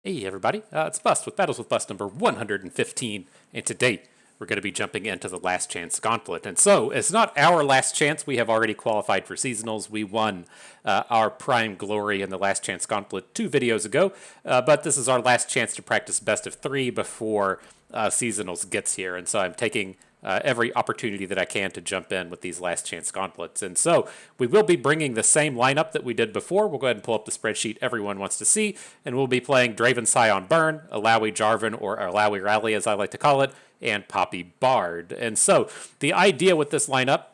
Hey everybody, it's Bust with Battles with Bust number 115, and today we're going to be jumping into the Last Chance Gauntlet. And so, it's not our last chance, we have already qualified for Seasonals. We won our prime glory in the Last Chance Gauntlet 2 videos ago, but this is our last chance to practice best of 3 before Seasonals gets here. And so I'm taking every opportunity that I can to jump in with these last chance gauntlets. And so we will be bringing the same lineup that we did before. We'll go ahead and pull up the spreadsheet everyone wants to see, and we'll be playing Draven, Sion, Burn, Illaoi, Jarvan, or Illaoi Rally as I like to call it, and Poppy Bard. And so the idea with this lineup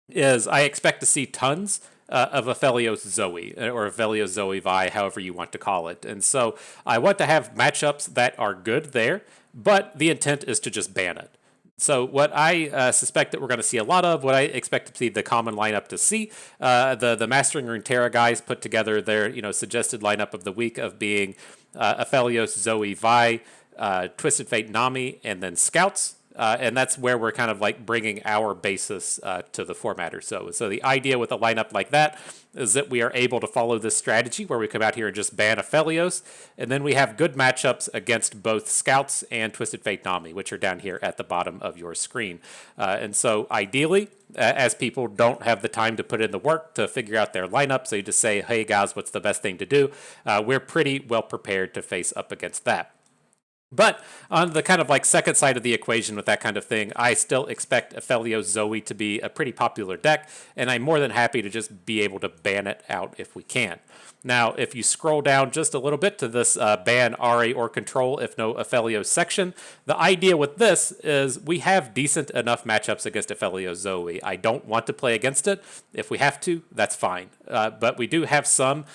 is I expect to see tons of Aphelios Zoe, or Aphelios Zoe Vi, however you want to call it. And so I want to have matchups that are good there, but the intent is to just ban it. So what I suspect that we're going to see a lot of, what I expect to see the common lineup to see, the Mastering Runeterra guys put together their suggested lineup of the week of being Aphelios, Zoe, Vi, Twisted Fate, Nami, and then Scouts. And that's where we're kind of like bringing our basis to the format or so. So the idea with a lineup like that is that we are able to follow this strategy where we come out here and just ban Aphelios, and then we have good matchups against both Scouts and Twisted Fate Nami, which are down here at the bottom of your screen. And so ideally, as people don't have the time to put in the work to figure out their lineup, so you just say, hey guys, what's the best thing to do? We're pretty well prepared to face up against that. But on the kind of like second side of the equation with that kind of thing, I still expect Aphelios Zoe to be a pretty popular deck, and I'm more than happy to just be able to ban it out if we can. Now, if you scroll down just a little bit to this ban Ari or control if no Aphelios section, the idea with this is we have decent enough matchups against Aphelios Zoe. I don't want to play against it. If we have to, that's fine. But we do have some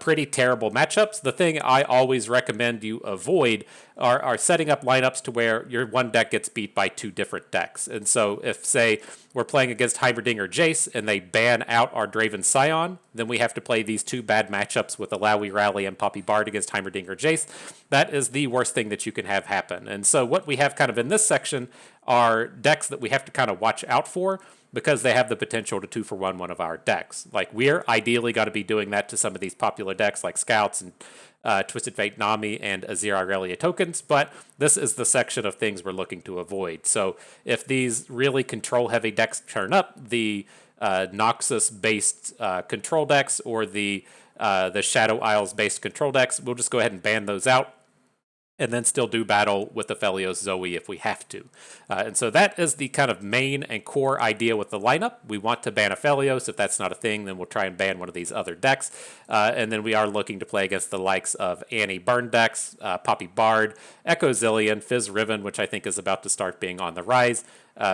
pretty terrible matchups. The thing I always recommend you avoid are setting up lineups to where your one deck gets beat by two different decks. And so if, say, we're playing against Heimerdinger Jace and they ban out our Draven Sion, then we have to play these two bad matchups with Illaoi Rally and Poppy Bard against Heimerdinger Jace. That is the worst thing that you can have happen. And so what we have kind of in this section are decks that we have to kind of watch out for, because they have the potential to 2-for-1 one of our decks. Like, we're ideally got to be doing that to some of these popular decks like Scouts and Twisted Fate Nami and Azir Irelia tokens, but this is the section of things we're looking to avoid. So if these really control-heavy decks turn up, the Noxus-based control decks or the Shadow Isles-based control decks, we'll just go ahead and ban those out, and then still do battle with Aphelios Zoe if we have to. And so that is the kind of main and core idea with the lineup. We want to ban Aphelios. If that's not a thing, then we'll try and ban one of these other decks. And then we are looking to play against the likes of Annie Burn decks, Poppy Bard, Echo Zillion, Fizz Riven, which I think is about to start being on the rise,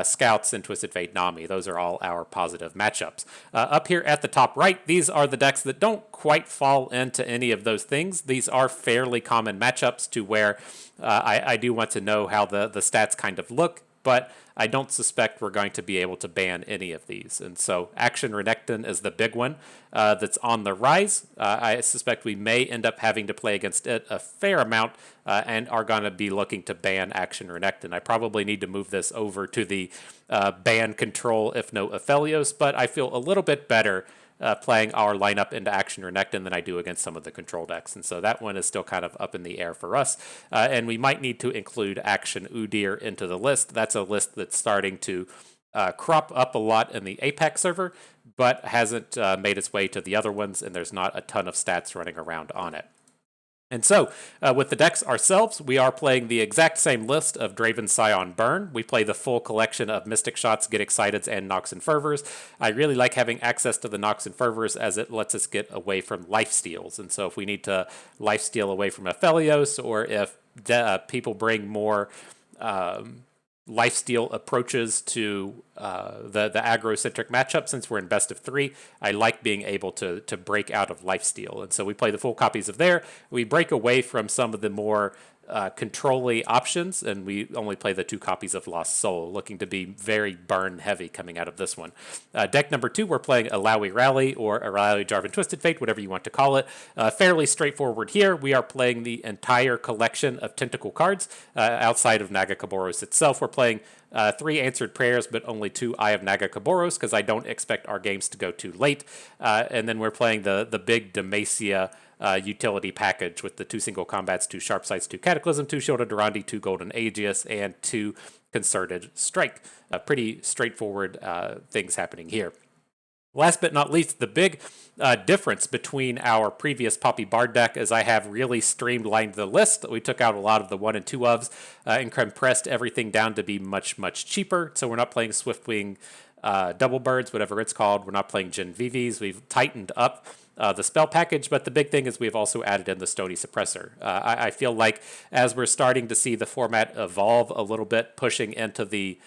Scouts, and Twisted Fate Nami. Those are all our positive matchups. Up here at the top right, these are the decks that don't quite fall into any of those things. These are fairly common matchups to where I do want to know how the stats kind of look, but I don't suspect we're going to be able to ban any of these. And so Action Renekton is the big one that's on the rise. I suspect we may end up having to play against it a fair amount and are going to be looking to ban Action Renekton. I probably need to move this over to the ban control if no Aphelios, but I feel a little bit better playing our lineup into Action Renekton than I do against some of the control decks. And so that one is still kind of up in the air for us. And we might need to include Action Udyr into the list. That's a list that's starting to crop up a lot in the Apex server, but hasn't made its way to the other ones, and there's not a ton of stats running around on it. And so, with the decks ourselves, we are playing the exact same list of Draven, Sion, Burn. We play the full collection of Mystic Shots, Get Exciteds, and Nox and Fervors. I really like having access to the Nox and Fervors as it lets us get away from lifesteals. And so if we need to lifesteal away from Aphelios, or if people bring more lifesteal approaches to the aggro-centric matchup, since we're in best of 3, I like being able to break out of lifesteal. And so we play the full copies of there. We break away from some of the more control-y options, and we only play the 2 copies of Lost Soul, looking to be very burn-heavy coming out of this one. Deck number 2, we're playing Illaoi Rally, or Illaoi Jarvan Twisted Fate, whatever you want to call it. Fairly straightforward here. We are playing the entire collection of Tentacle cards outside of Nagakaboros itself. We're playing 3 Answered Prayers, but only 2 Eye of Nagakaboros, because I don't expect our games to go too late. And then we're playing the big Demacia utility package with the 2 single combats, 2 sharp sights, 2 cataclysm, 2 shielded Durandi, 2 golden Aegis, and 2 concerted strike. Pretty straightforward things happening here. Last but not least, the big difference between our previous Poppy Bard deck is I have really streamlined the list. We took out a lot of the 1 and 2 ofs and compressed everything down to be much, much cheaper. So we're not playing Swiftwing Double Birds, whatever it's called. We're not playing Gen VVs. We've tightened up the spell package, but the big thing is we've also added in the Stony Suppressor. I feel like as we're starting to see the format evolve a little bit, pushing into the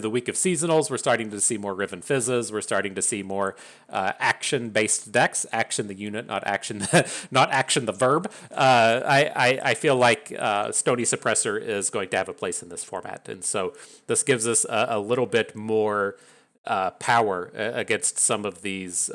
week of seasonals, we're starting to see more Riven Fizzes. We're starting to see more action-based decks. Action the unit, not action, not action the verb. I feel like Stony Suppressor is going to have a place in this format, and so this gives us a little bit more power against some of these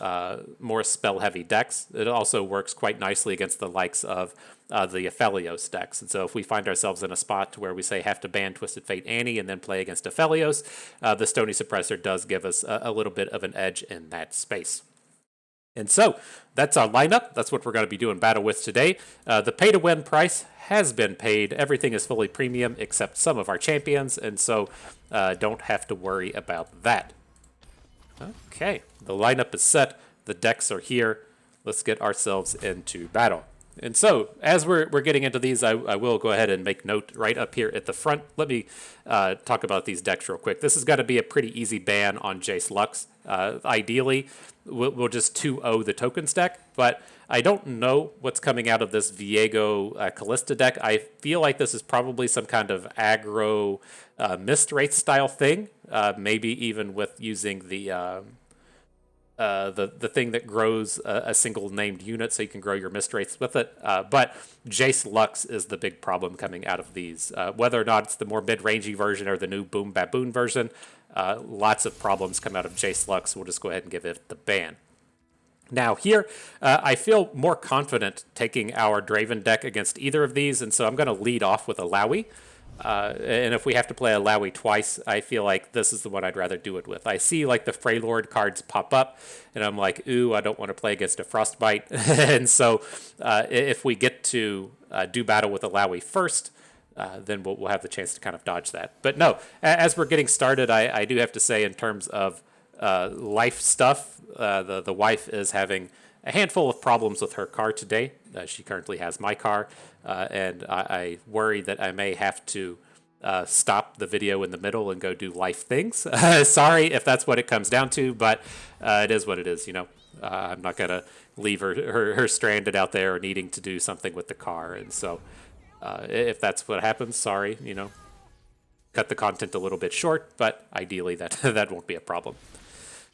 more spell-heavy decks. It also works quite nicely against the likes of the Aphelios decks. And so if we find ourselves in a spot where we say have to ban Twisted Fate Annie and then play against Aphelios, the Stony Suppressor does give us a little bit of an edge in that space. And so that's our lineup. That's what we're going to be doing battle with today. The pay-to-win price has been paid. Everything is fully premium except some of our champions, and so don't have to worry about that. Okay, the lineup is set. The decks are here. Let's get ourselves into battle. And so, as we're getting into these, I will go ahead and make note right up here at the front. Let me talk about these decks real quick. This is going to be a pretty easy ban on Jace Lux. Ideally, we'll just 2-0 the tokens deck, but I don't know what's coming out of this Viego Callista deck. I feel like this is probably some kind of aggro Mist Wraith style thing, maybe even with using the thing that grows a single named unit, so you can grow your Mist Wraiths with it. But Jace Lux is the big problem coming out of these. Whether or not it's the more mid-rangey version or the new Boom Baboon version, lots of problems come out of Jace Lux. We'll just go ahead and give it the ban. Now here, I feel more confident taking our Draven deck against either of these, and so I'm going to lead off with Illaoi. And if we have to play Illaoi twice, I feel like this is the one I'd rather do it with. I see like the Freylord cards pop up, and I'm like, ooh, I don't want to play against a Frostbite. And so if we get to do battle with Illaoi first, then we'll have the chance to kind of dodge that. But no, as we're getting started, I do have to say in terms of life stuff, the wife is having a handful of problems with her car today. She currently has my car, and I worry that I may have to stop the video in the middle and go do life things. Sorry if that's what it comes down to, but it is what it is, you know. I'm not going to leave her stranded out there or needing to do something with the car. And so if that's what happens, sorry, you know, cut the content a little bit short, but ideally that won't be a problem.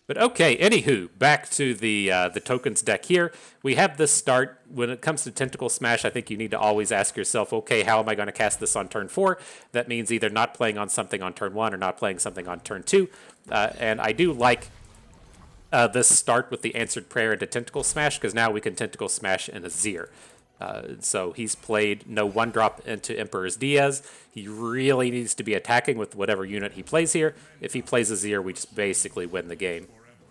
But okay, anywho, back to the tokens deck here. We have this start. When it comes to Tentacle Smash, I think you need to always ask yourself, okay, how am I going to cast this on turn 4? That means either not playing on something on turn 1 or not playing something on turn 2. And I do like this start with the Answered Prayer into Tentacle Smash, because now we can Tentacle Smash in Azir. So he's played no 1-drop into Emperor's Diaz. He really needs to be attacking with whatever unit he plays here. If he plays Azir, we just basically win the game.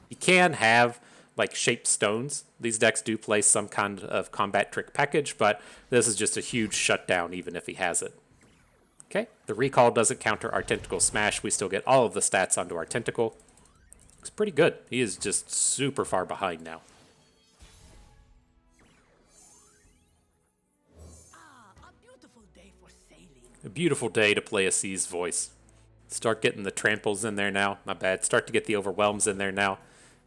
You can have like shaped stones. These decks do play some kind of combat trick package, but this is just a huge shutdown even if he has it. Okay, the recall doesn't counter our Tentacle Smash. We still get all of the stats onto our Tentacle. Looks pretty good. He is just super far behind now. A beautiful day to play a Sea's Voice. Start getting the tramples in there now. My bad. Start to get the overwhelms in there now.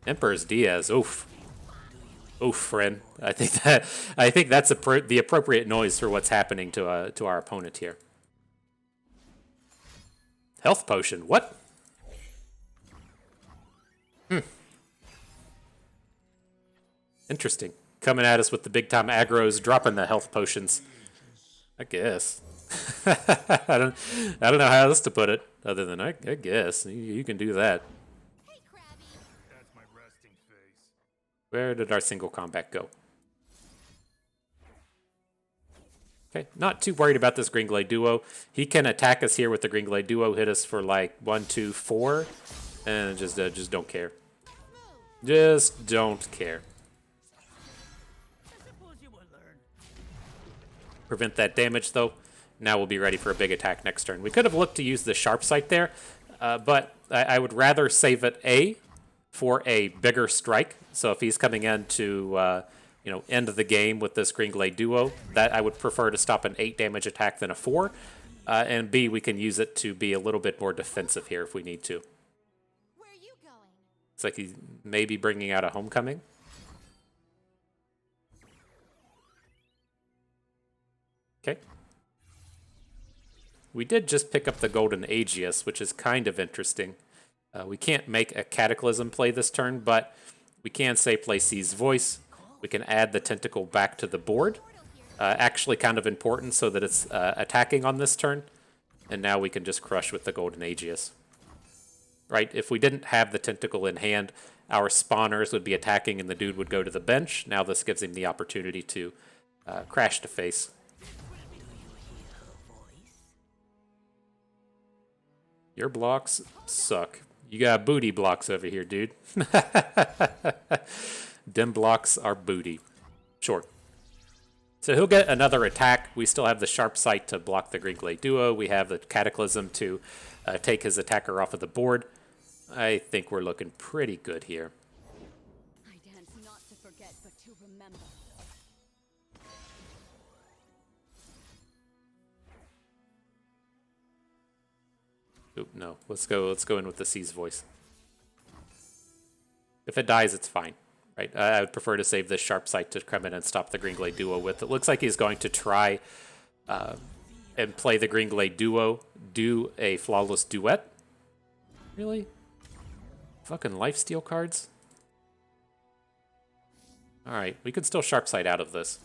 Emperor's Diaz. Oof. Oof, friend. I think that's the appropriate noise for what's happening to our opponent here. Health potion. What? Interesting. Coming at us with the big time aggros, dropping the health potions. I guess. I don't know how else to put it other than I guess you can do that. Hey, Krabby. That's my resting face. Where did our single combat go? Okay, not too worried about this Green Glade Duo. He can attack us here with the Green Glade Duo, hit us for like 1, 2, 4, and just don't care. Just don't care. prevent that damage, though. Now we'll be ready for a big attack next turn. We could have looked to use the sharp sight there, but I would rather save it, A, for a bigger strike. So if he's coming in to, end the game with this Green Glade Duo, that I would prefer to stop an 8 damage attack than a 4. And B, we can use it to be a little bit more defensive here if we need to. Where are you going? It's like he's maybe bringing out a homecoming. Okay. We did just pick up the Golden Aegis, which is kind of interesting. We can't make a Cataclysm play this turn, but we can say play C's Voice. We can add the Tentacle back to the board. Actually kind of important so that it's attacking on this turn. And now we can just crush with the Golden Aegis. Right? If we didn't have the Tentacle in hand, our spawners would be attacking and the dude would go to the bench. Now this gives him the opportunity to crash to face. Your blocks suck. You got booty blocks over here, dude. Dim blocks are booty. Sure. So he'll get another attack. We still have the Sharp Sight to block the Green Glade Duo. We have the Cataclysm to take his attacker off of the board. I think we're looking pretty good here. I dance not to forget, but to remember. Oop, no. Let's go in with the C's Voice. If it dies, it's fine. Right? I would prefer to save this Sharp Sight to come in and stop the Green Glade Duo with. It looks like he's going to try and play the Green Glade Duo, do a Flawless Duet. Really? Fucking lifesteal cards? Alright, we could still Sharp Sight out of this.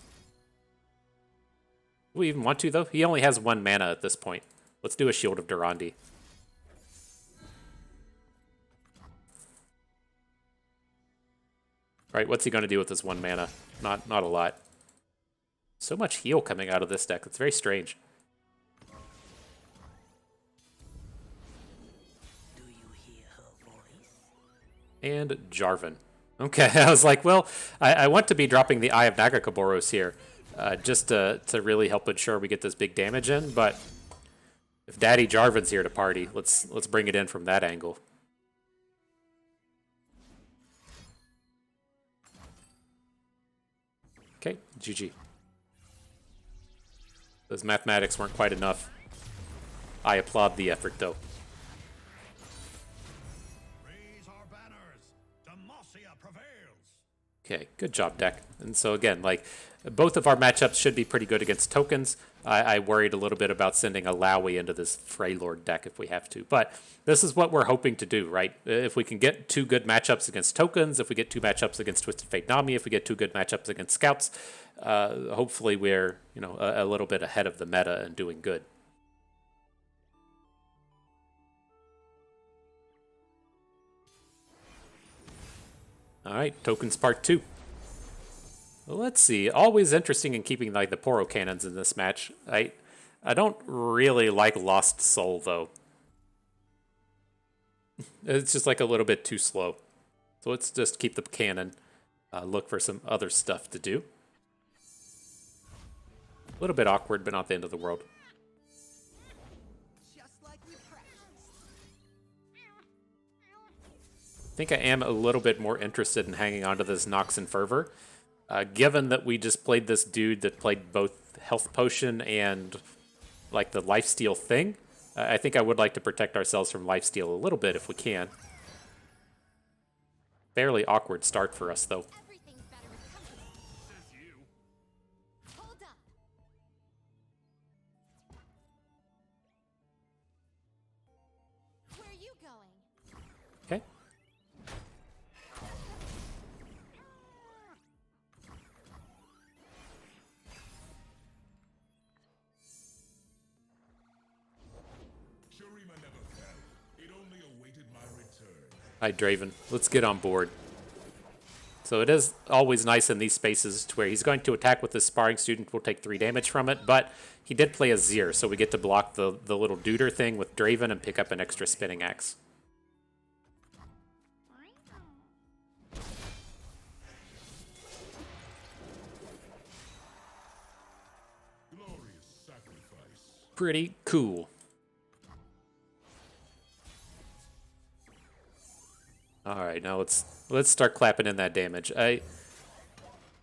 Do we even want to, though? He only has 1 mana at this point. Let's do a Shield of Durandi. Right, what's he going to do with his 1 mana? Not a lot. So much heal coming out of this deck. It's very strange. Do you hear her voice? And Jarvan. Okay, I was like, well, I want to be dropping the Eye of Nagakaboros here, just to really help ensure we get this big damage in, but if Daddy Jarvan's here to party, let's bring it in from that angle. Okay, GG. Those mathematics weren't quite enough. I applaud the effort, though. Raise our banners. Demacia prevails. Okay, good job, deck. And so again, like, both of our matchups should be pretty good against tokens. I worried a little bit about sending Illaoi into this Freylord deck if we have to. But this is what we're hoping to do, right? If we can get 2 good matchups against tokens, if we get 2 matchups against Twisted Fate Nami, if we get 2 good matchups against scouts, hopefully we're, a little bit ahead of the meta and doing good. All right, tokens part 2. Well, let's see. Always interesting in keeping like the Poro cannons in this match. I don't really like Lost Soul though. It's just like a little bit too slow. So let's just keep the cannon. Look for some other stuff to do. A little bit awkward, but not the end of the world. Just like we practiced. I think I am a little bit more interested in hanging on to this Nox and Fervor. Given that we just played this dude that played both Health Potion and like the Lifesteal thing, I think I would like to protect ourselves from Lifesteal a little bit if we can. Fairly awkward start for us, though. Everything's better with company. Says you. Hold up. Where are you going? Okay. Shurima never fell. It only awaited my return. Hi, Draven. Let's get on board. So it is always nice in these spaces to where he's going to attack with his sparring student. We'll take 3 damage from it, but he did play a Zir, so we get to block the little duder thing with Draven and pick up an extra spinning axe. Glory Pretty cool. All right, now let's start clapping in that damage.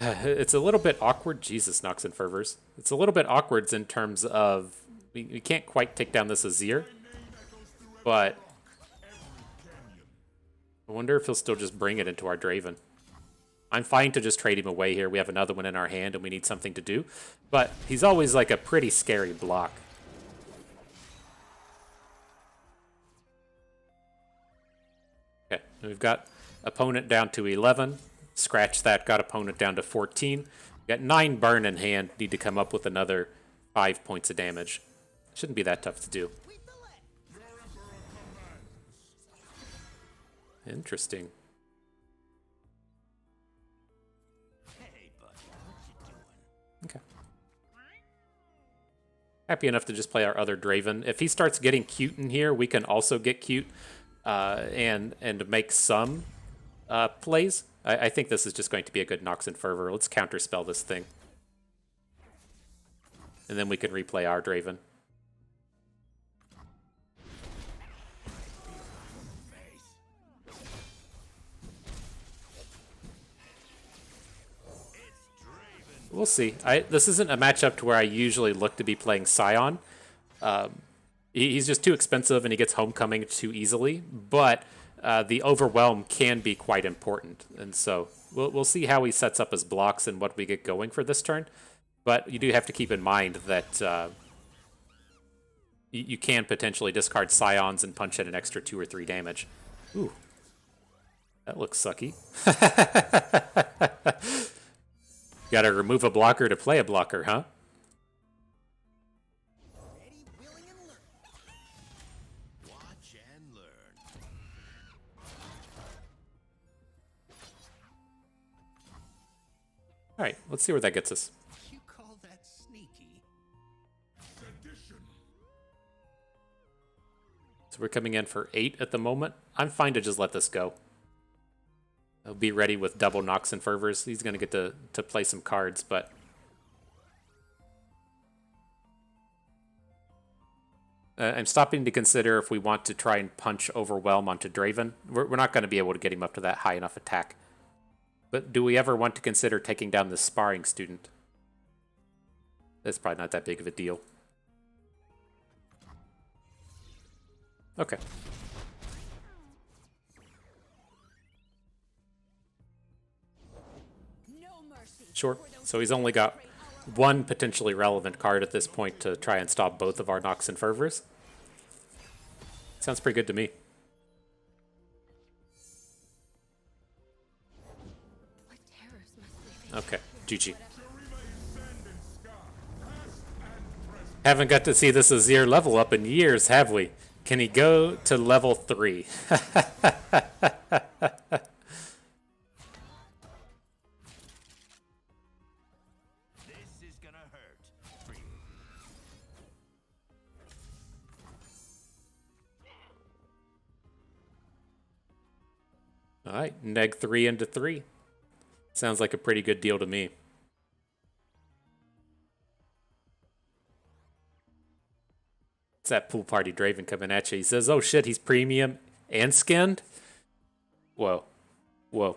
It's a little bit awkward. Jesus, Nox and Fervors. It's a little bit awkward in terms of we can't quite take down this Azir, but I wonder if he'll still just bring it into our Draven. I'm fine to just trade him away here. We have another one in our hand and we need something to do, but he's always like a pretty scary block. Okay, we've got opponent down to 11. Scratch that, got opponent down to 14. We got 9 burn in hand. Need to come up with another 5 points of damage. Shouldn't be that tough to do. Interesting. Okay. Happy enough to just play our other Draven. If he starts getting cute in here, we can also get cute and make some plays. I think this is just going to be a good Nox and Fervor. Let's counterspell this thing. And then we can replay our Draven. We'll see. This isn't a matchup to where I usually look to be playing Sion. He's just too expensive and he gets homecoming too easily. But the overwhelm can be quite important, and so we'll see how he sets up his blocks and what we get going for this turn. But you do have to keep in mind that you can potentially discard Scions and punch in an extra 2 or 3 damage. Ooh, that looks sucky. Got to remove a blocker to play a blocker, huh? All right, let's see where that gets us. You call that sneaky? Sedition. So we're coming in for 8 at the moment. I'm fine to just let this go. He'll be ready with double Nox and Fervors. He's going to get to play some cards, but I'm stopping to consider if we want to try and punch Overwhelm onto Draven. We're not going to be able to get him up to that high enough attack. But do we ever want to consider taking down the sparring student? That's probably not that big of a deal. Okay. Sure. So he's only got one potentially relevant card at this point to try and stop both of our Nox and Fervors. Sounds pretty good to me. Okay, GG. Haven't got to see this Azir level up in years, have we? Can he go to level 3? All right, neg 3 into 3. Sounds like a pretty good deal to me. It's that pool party Draven coming at you. He says, oh shit, he's premium and skinned? Whoa. Whoa.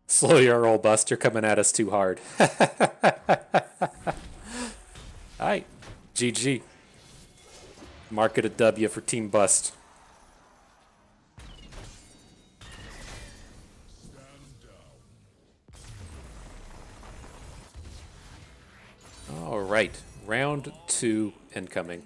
Slow your roll, Bust. You're coming at us too hard. Alright. GG. Mark it a W for Team Bust. All right, round 2 incoming.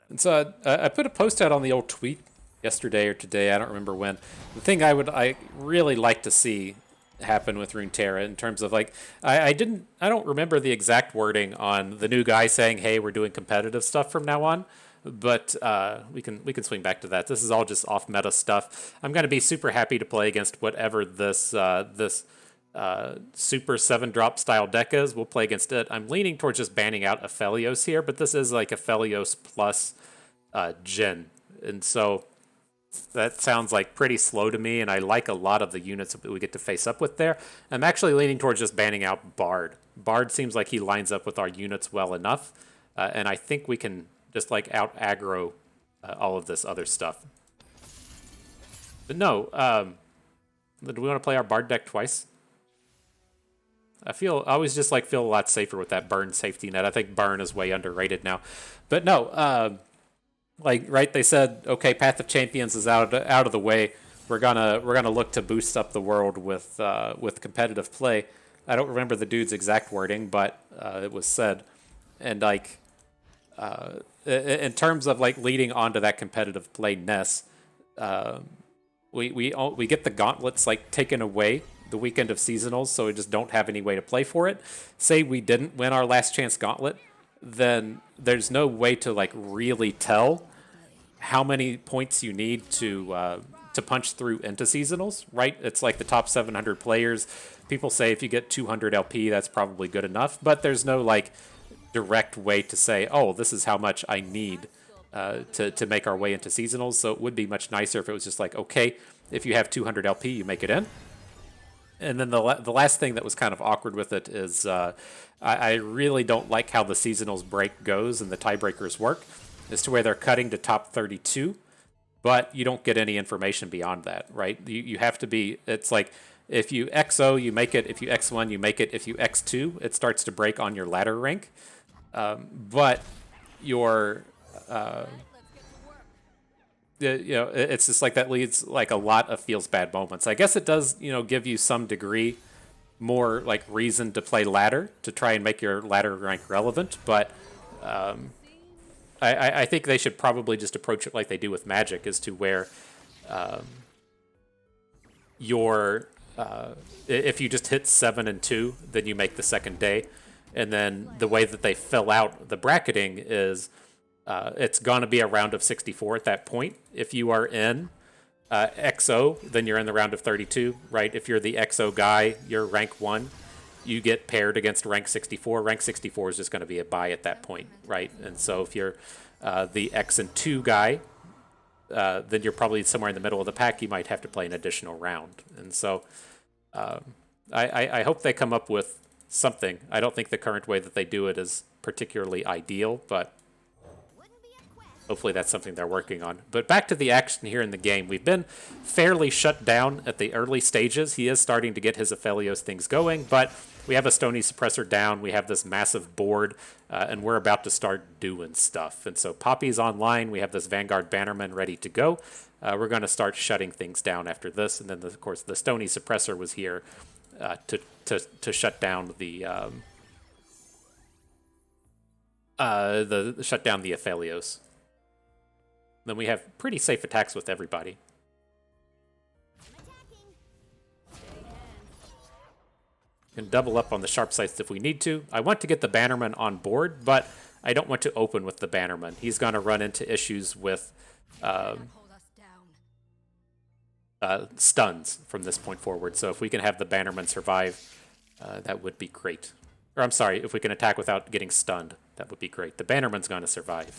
And so I put a post out on the old tweet yesterday or today, I don't remember when. The thing I really like to see happen with Runeterra in terms of like I don't remember the exact wording on the new guy saying, hey, we're doing competitive stuff from now on. But we can swing back to that. This is all just off meta stuff. I'm gonna be super happy to play against whatever this super 7-drop style deck is. We'll play against it. I'm leaning towards just banning out Aphelios here, but this is like Aphelios plus Jhin. And so that sounds like pretty slow to me, and I like a lot of the units that we get to face up with there. I'm actually leaning towards just banning out Bard. Bard seems like he lines up with our units well enough. and I think we can just like out aggro all of this other stuff. But no, do we want to play our Bard deck twice? I always just like feel a lot safer with that burn safety net. I think burn is way underrated now. But no, like right, they said okay, Path of Champions is out of the way. We're gonna look to boost up the world with competitive play. I don't remember the dude's exact wording, but it was said. And like in terms of like leading onto that competitive play ness, we get the gauntlets like taken away the weekend of seasonals, so we just don't have any way to play for it. Say we didn't win our last chance gauntlet, then there's no way to like really tell how many points you need to punch through into seasonals, right? It's like the top 700 players. People say if you get 200 LP, that's probably good enough, but there's no like direct way to say, oh, this is how much I need to make our way into seasonals. So it would be much nicer if it was just like, okay, if you have 200 LP, you make it in. And then the last thing that was kind of awkward with it is I really don't like how the seasonals break goes and the tiebreakers work, as to where they're cutting to top 32, but you don't get any information beyond that, right? You have to be, it's like, if you XO, you make it. If you X1, you make it. If you X2, it starts to break on your ladder rank. But your it's just like that leads like a lot of feels bad moments. I guess it does, give you some degree more like reason to play ladder to try and make your ladder rank relevant. But I think they should probably just approach it like they do with Magic, as to where if you just hit 7 and 2, then you make the second day. And then the way that they fill out the bracketing is it's going to be a round of 64 at that point. If you are in XO, then you're in the round of 32, right? If you're the XO guy, you're rank 1. You get paired against rank 64. Rank 64 is just going to be a bye at that point, right? And so if you're the X and 2 guy, then you're probably somewhere in the middle of the pack. You might have to play an additional round. And so I hope they come up with something. I don't think the current way that they do it is particularly ideal, but hopefully that's something they're working on. But back to the action here in the game. We've been fairly shut down at the early stages. He is starting to get his Aphelios things going, but we have a Stony Suppressor down. We have this massive board, and we're about to start doing stuff. And so Poppy's online. We have this Vanguard Bannerman ready to go. We're going to start shutting things down after this. And then, of course, the Stony Suppressor was here to shut down the Aphelios. Then we have pretty safe attacks with everybody. Can double up on the sharp sights if we need to. I want to get the Bannerman on board, but I don't want to open with the Bannerman. He's going to run into issues with stuns from this point forward. So if we can have the Bannerman survive, that would be great. Or I'm sorry, if we can attack without getting stunned, that would be great. The Bannerman's going to survive.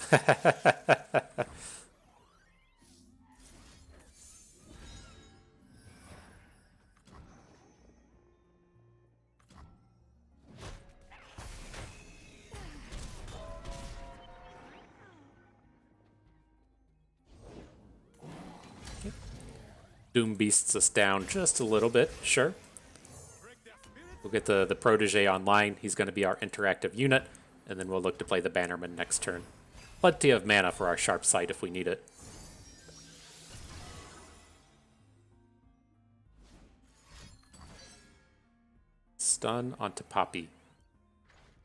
Doom beasts us down just a little bit, sure. We'll get the Protege online. He's going to be our interactive unit, and then we'll look to play the Bannerman next turn. Plenty of mana for our sharp sight if we need it. Stun onto Poppy.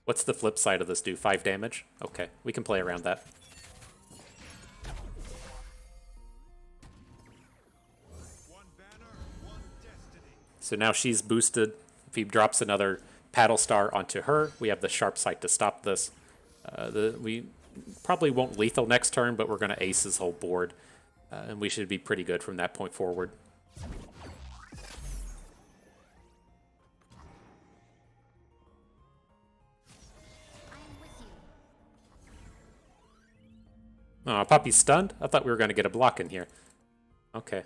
What's the flip side of this do? 5 damage? Okay, we can play around that. So now she's boosted. If he drops another Paddle Star onto her, we have the sharp sight to stop this. We probably won't lethal next turn, but we're going to ace his whole board. And we should be pretty good from that point forward. Oh, Poppy's stunned? I thought we were going to get a block in here. Okay.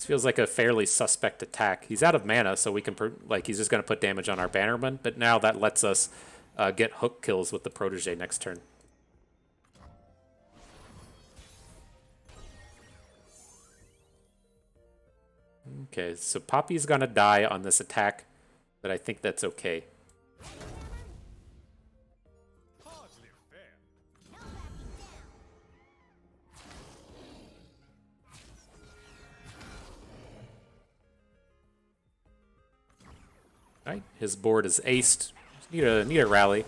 This feels like a fairly suspect attack. He's out of mana, so we can, he's just going to put damage on our Bannerman, but now that lets us get hook kills with the Protege next turn. Okay, so Poppy's going to die on this attack, but I think that's okay. Right, his board is aced. Just need a rally.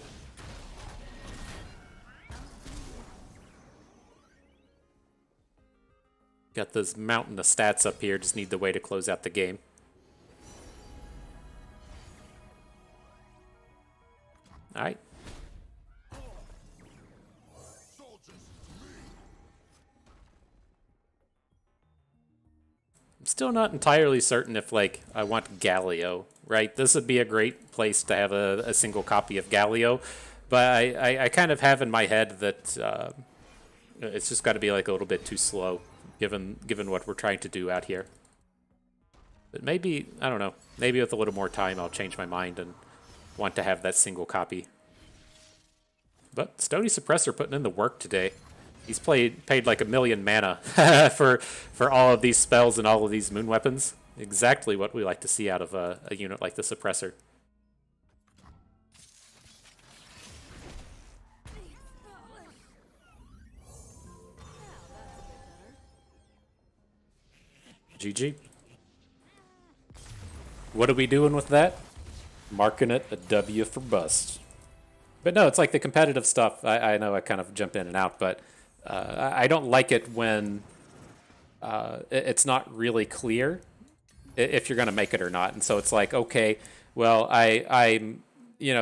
Got this mountain of stats up here. Just need the way to close out the game. All right. I'm still not entirely certain if, like, I want Galio, right? This would be a great place to have a single copy of Galio, but I kind of have in my head that it's just got to be, like, a little bit too slow, given what we're trying to do out here. But maybe, I don't know, maybe with a little more time I'll change my mind and want to have that single copy. But Stony Suppressor putting in the work today. He's paid like 1 million mana for all of these spells and all of these moon weapons. Exactly what we like to see out of a unit like the Suppressor. GG. What are we doing with that? Marking it a W for bust. But no, it's like the competitive stuff. I know I kind of jump in and out, but I don't like it when it's not really clear if you're going to make it or not. And so it's like, okay, well, I'm,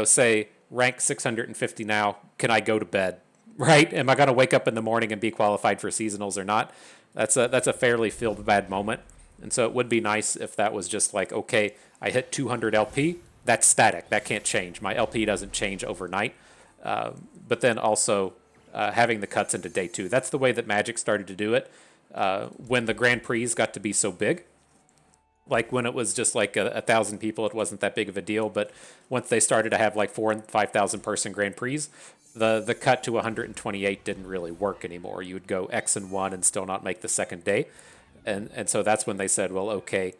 say rank 650 now. Can I go to bed? Right? Am I going to wake up in the morning and be qualified for seasonals or not? That's a fairly feel bad moment. And so it would be nice if that was just like, okay, I hit 200 LP. That's static. That can't change. My LP doesn't change overnight. But then also having the cuts into day 2. That's the way that Magic started to do it. When the Grand Prix got to be so big, like when it was just like 1,000 people, it wasn't that big of a deal. But once they started to have like 4,000 and 5,000 person Grand Prix, the cut to 128 didn't really work anymore. You would go X and 1 and still not make the second day. And so that's when they said, well, okay,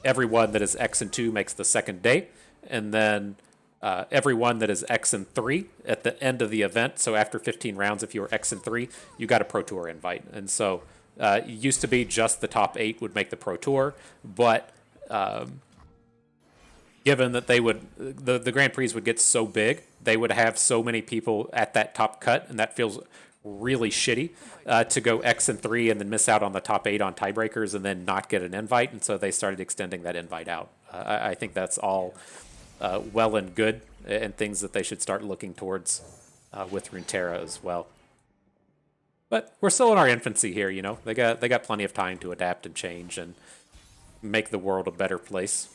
everyone that is X and 2 makes the second day. And then everyone that is X and 3 at the end of the event, so after 15 rounds, if you were X and 3, you got a Pro Tour invite. And so it used to be just the top 8 would make the Pro Tour, but given that they would, the Grand Prix would get so big, they would have so many people at that top cut, and that feels really shitty to go X and 3 and then miss out on the top 8 on tiebreakers and then not get an invite. And so they started extending that invite out. I think that's all well and good, and things that they should start looking towards with Runeterra as well. But we're still in our infancy here, They got plenty of time to adapt and change and make the world a better place.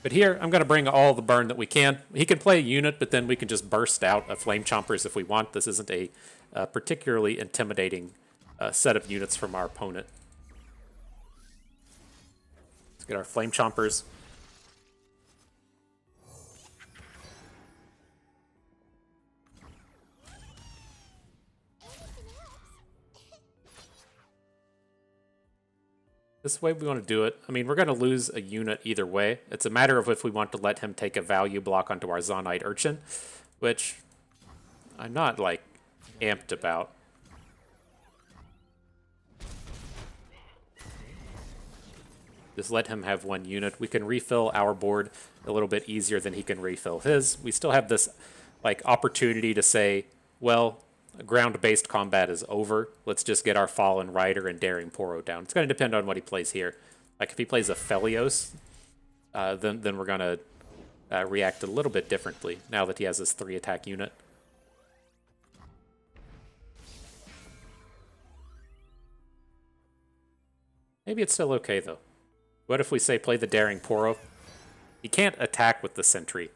But here, I'm going to bring all the burn that we can. He can play a unit, but then we can just burst out a Flame Chompers if we want. This isn't a particularly intimidating set of units from our opponent. Let's get our Flame Chompers. This way we want to do it. I mean, we're going to lose a unit either way. It's a matter of if we want to let him take a value block onto our Zonite Urchin, which I'm not, like, amped about. Just let him have one unit. We can refill our board a little bit easier than he can refill his. We still have this, like, opportunity to say, well, ground-based combat is over. Let's just get our Fallen Rider and Daring Poro down. It's going to depend on what he plays here. Like, if he plays a Felios, then we're going to react a little bit differently now that he has this 3-attack unit. Maybe it's still okay, though. What if we say play the Daring Poro? He can't attack with the Sentry.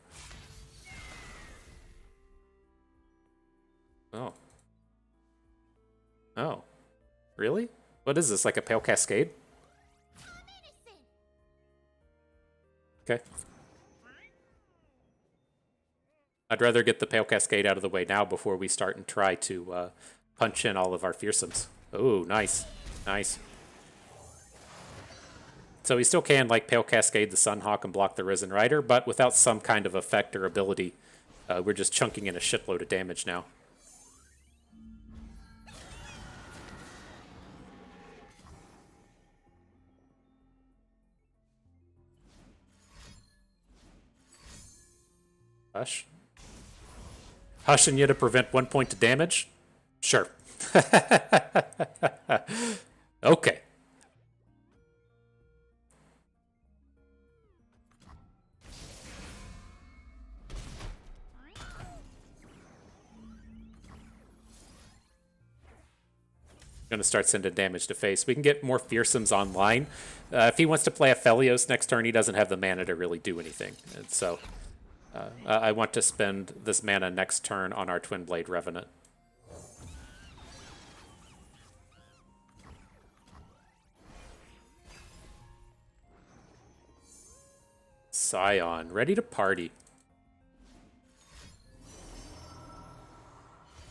Oh. Oh. Really? What is this, like a Pale Cascade? Okay. I'd rather get the Pale Cascade out of the way now before we start and try to punch in all of our fearsomes. Oh, nice. Nice. So we still can, like, Pale Cascade the Sunhawk and block the Risen Rider, but without some kind of effect or ability. We're just chunking in a shitload of damage now. Hush. Hushing you to prevent 1 point of damage? Sure. Okay. Gonna start sending damage to face. We can get more fearsomes online. If he wants to play a Felios next turn, he doesn't have the mana to really do anything. And so I want to spend this mana next turn on our Twin Blade Revenant. Sion, ready to party.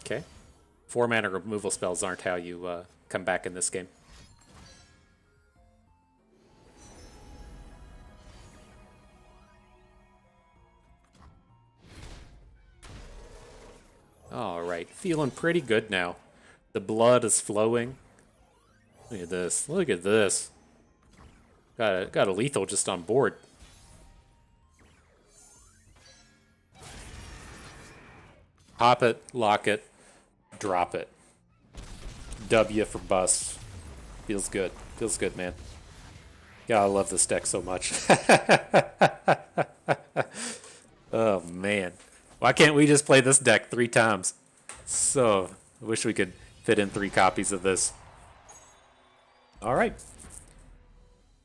Okay. 4 mana removal spells aren't how you come back in this game. All right, feeling pretty good now. The blood is flowing. Look at this. Look at this. Got a lethal just on board. Pop it, lock it, drop it. W for bust. Feels good. Feels good, man. God, I love this deck so much. Oh, man. Why can't we just play this deck 3 times? So, I wish we could fit in 3 copies of this. All right.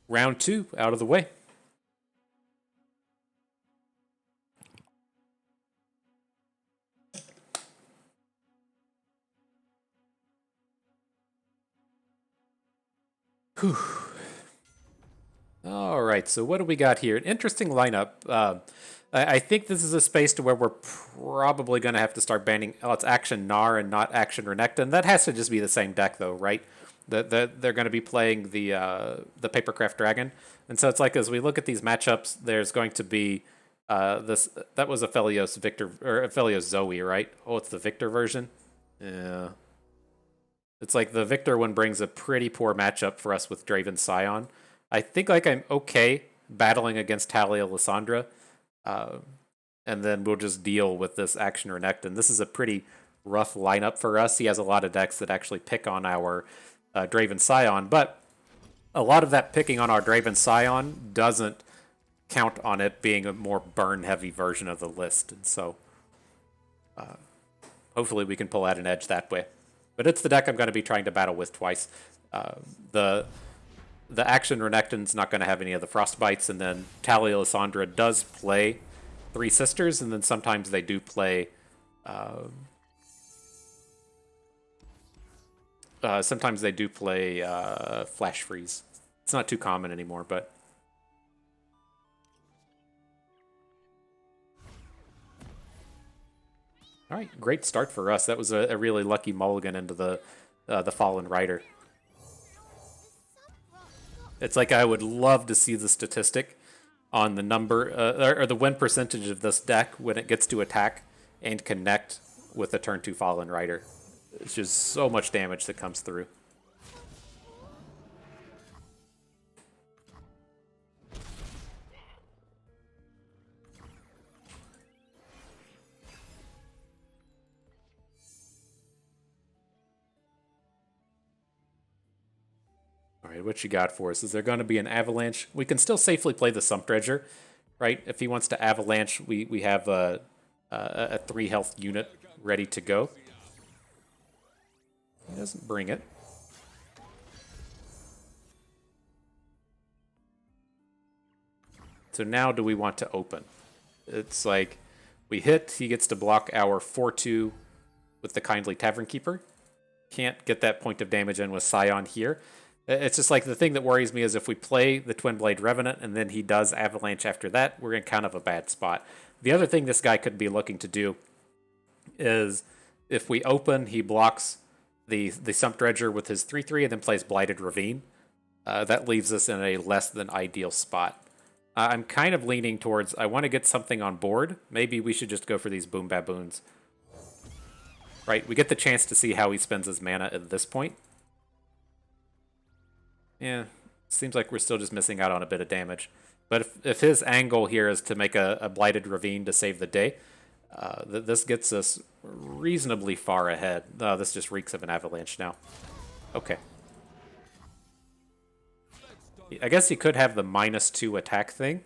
Round 2 out of the way. Whew. All right, so what do we got here? An interesting lineup. I think this is a space to where we're probably going to have to start banning. Oh, it's Action Gnar and not Action Renekton. That has to just be the same deck, though, right? They're going to be playing the Papercraft Dragon, and so it's like as we look at these matchups, there's going to be this. That was a Felios Victor or a Felios Zoe, right? Oh, it's the Victor version. Yeah. It's like the Victor one brings a pretty poor matchup for us with Draven Sion. I think like I'm okay battling against Talia Lysandra, and then we'll just deal with this Action Renekton. This is a pretty rough lineup for us. He has a lot of decks that actually pick on our Draven Sion, but a lot of that picking on our Draven Sion doesn't count on it being a more burn-heavy version of the list, and so hopefully we can pull out an edge that way. But it's the deck I'm going to be trying to battle with twice. The Action Renekton's not going to have any of the Frostbites, and then Talia Lysandra does play Three Sisters, and then sometimes they do play... sometimes they do play Flash Freeze. It's not too common anymore, but... All right, great start for us. That was a really lucky mulligan into the Fallen Rider. It's like I would love to see the statistic on the number or the win percentage of this deck when it gets to attack and connect with the turn 2 Fallen Rider. It's just so much damage that comes through. All right, what you got for us? Is there going to be an Avalanche? We can still safely play the Sump Dredger, right? If he wants to Avalanche, we have a 3 health unit ready to go. He doesn't bring it. So now do we want to open? It's like we hit, he gets to block our 4-2 with the Kindly Tavern Keeper. Can't get that point of damage in with Sion here. It's just like the thing that worries me is if we play the Twin Blade Revenant and then he does Avalanche after that, we're in kind of a bad spot. The other thing this guy could be looking to do is if we open, he blocks the Sump Dredger with his 3/3 and then plays Blighted Ravine. That leaves us in a less than ideal spot. I'm kind of leaning towards I want to get something on board. Maybe we should just go for these Boom Baboons. Right, we get the chance to see how he spends his mana at this point. Yeah, seems like we're still just missing out on a bit of damage. But if his angle here is to make a Blighted Ravine to save the day, this gets us reasonably far ahead. This just reeks of an Avalanche now. Okay. I guess he could have the -2 attack thing.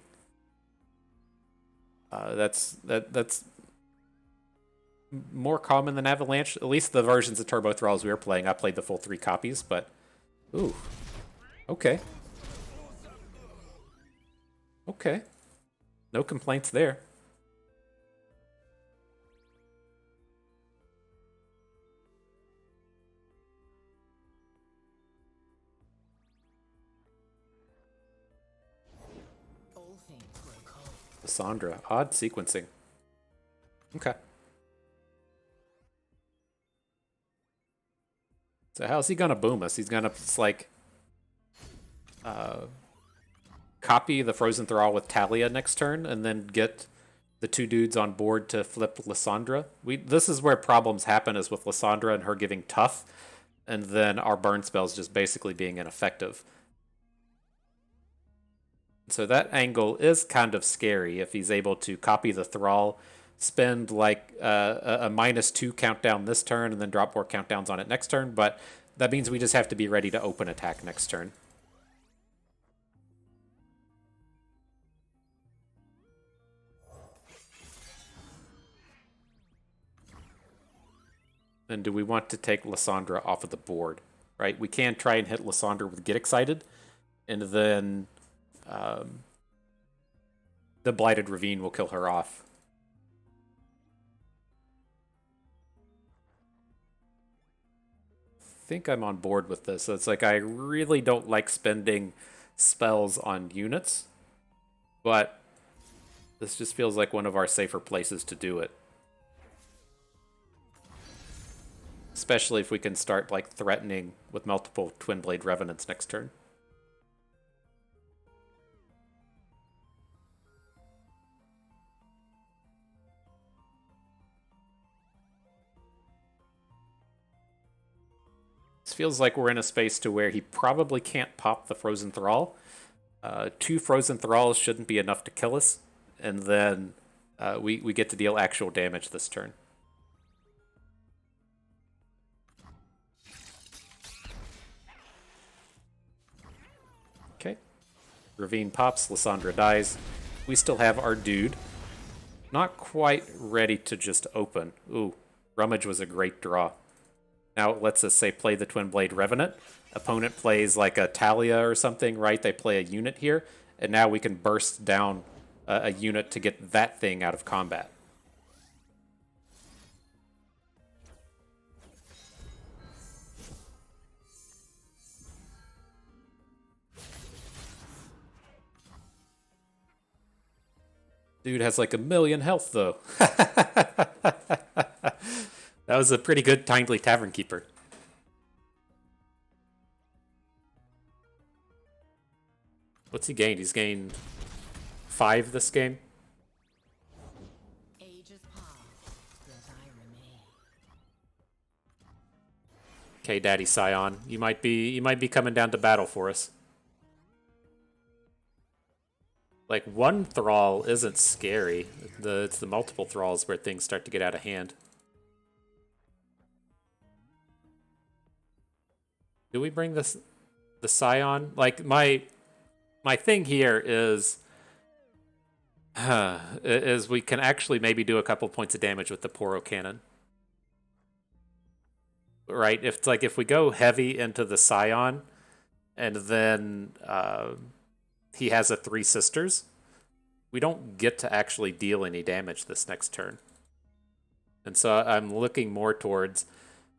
That's more common than Avalanche. At least the versions of Turbo Thralls we were playing. I played the full 3 copies, but ooh, okay, okay, no complaints there. Lysandra, odd sequencing. Okay. So how's he gonna boom us? He's gonna just like copy the Frozen Thrall with Talia next turn and then get the 2 dudes on board to flip Lysandra. This is where problems happen, is with Lysandra and her giving tough, and then our burn spells just basically being ineffective. So that angle is kind of scary if he's able to copy the Thrall, spend like a -2 countdown this turn, and then drop more countdowns on it next turn, but that means we just have to be ready to open attack next turn. And do we want to take Lysandra off of the board? Right? We can try and hit Lysandra with Get Excited, and then the Blighted Ravine will kill her off. I think I'm on board with this. So it's like I really don't like spending spells on units, but this just feels like one of our safer places to do it. Especially if we can start like threatening with multiple Twin Blade Revenants next turn. This feels like we're in a space to where he probably can't pop the Frozen Thrall. 2 Frozen Thralls shouldn't be enough to kill us, and then we get to deal actual damage this turn. Okay. Ravine pops, Lysandra dies. We still have our dude. Not quite ready to just open. Ooh, Rummage was a great draw. Now it lets us, say, play the Twin Blade Revenant. Opponent plays like a Talia or something, right? They play a unit here, and now we can burst down a unit to get that thing out of combat. Dude has like 1,000,000 health, though. That was a pretty good Kindly Tavern Keeper. What's he gained? He's gained 5 this game. Ages pass, yet I remain. Okay, Daddy Sion, you might be coming down to battle for us. Like, 1 Thrall isn't scary. It's the multiple Thralls where things start to get out of hand. Do we bring the Sion? Like, my thing here is we can actually maybe do a couple points of damage with the Poro Cannon. Right? If we go heavy into the Sion, and then he has a 3 Sisters, we don't get to actually deal any damage this next turn. And so I'm looking more towards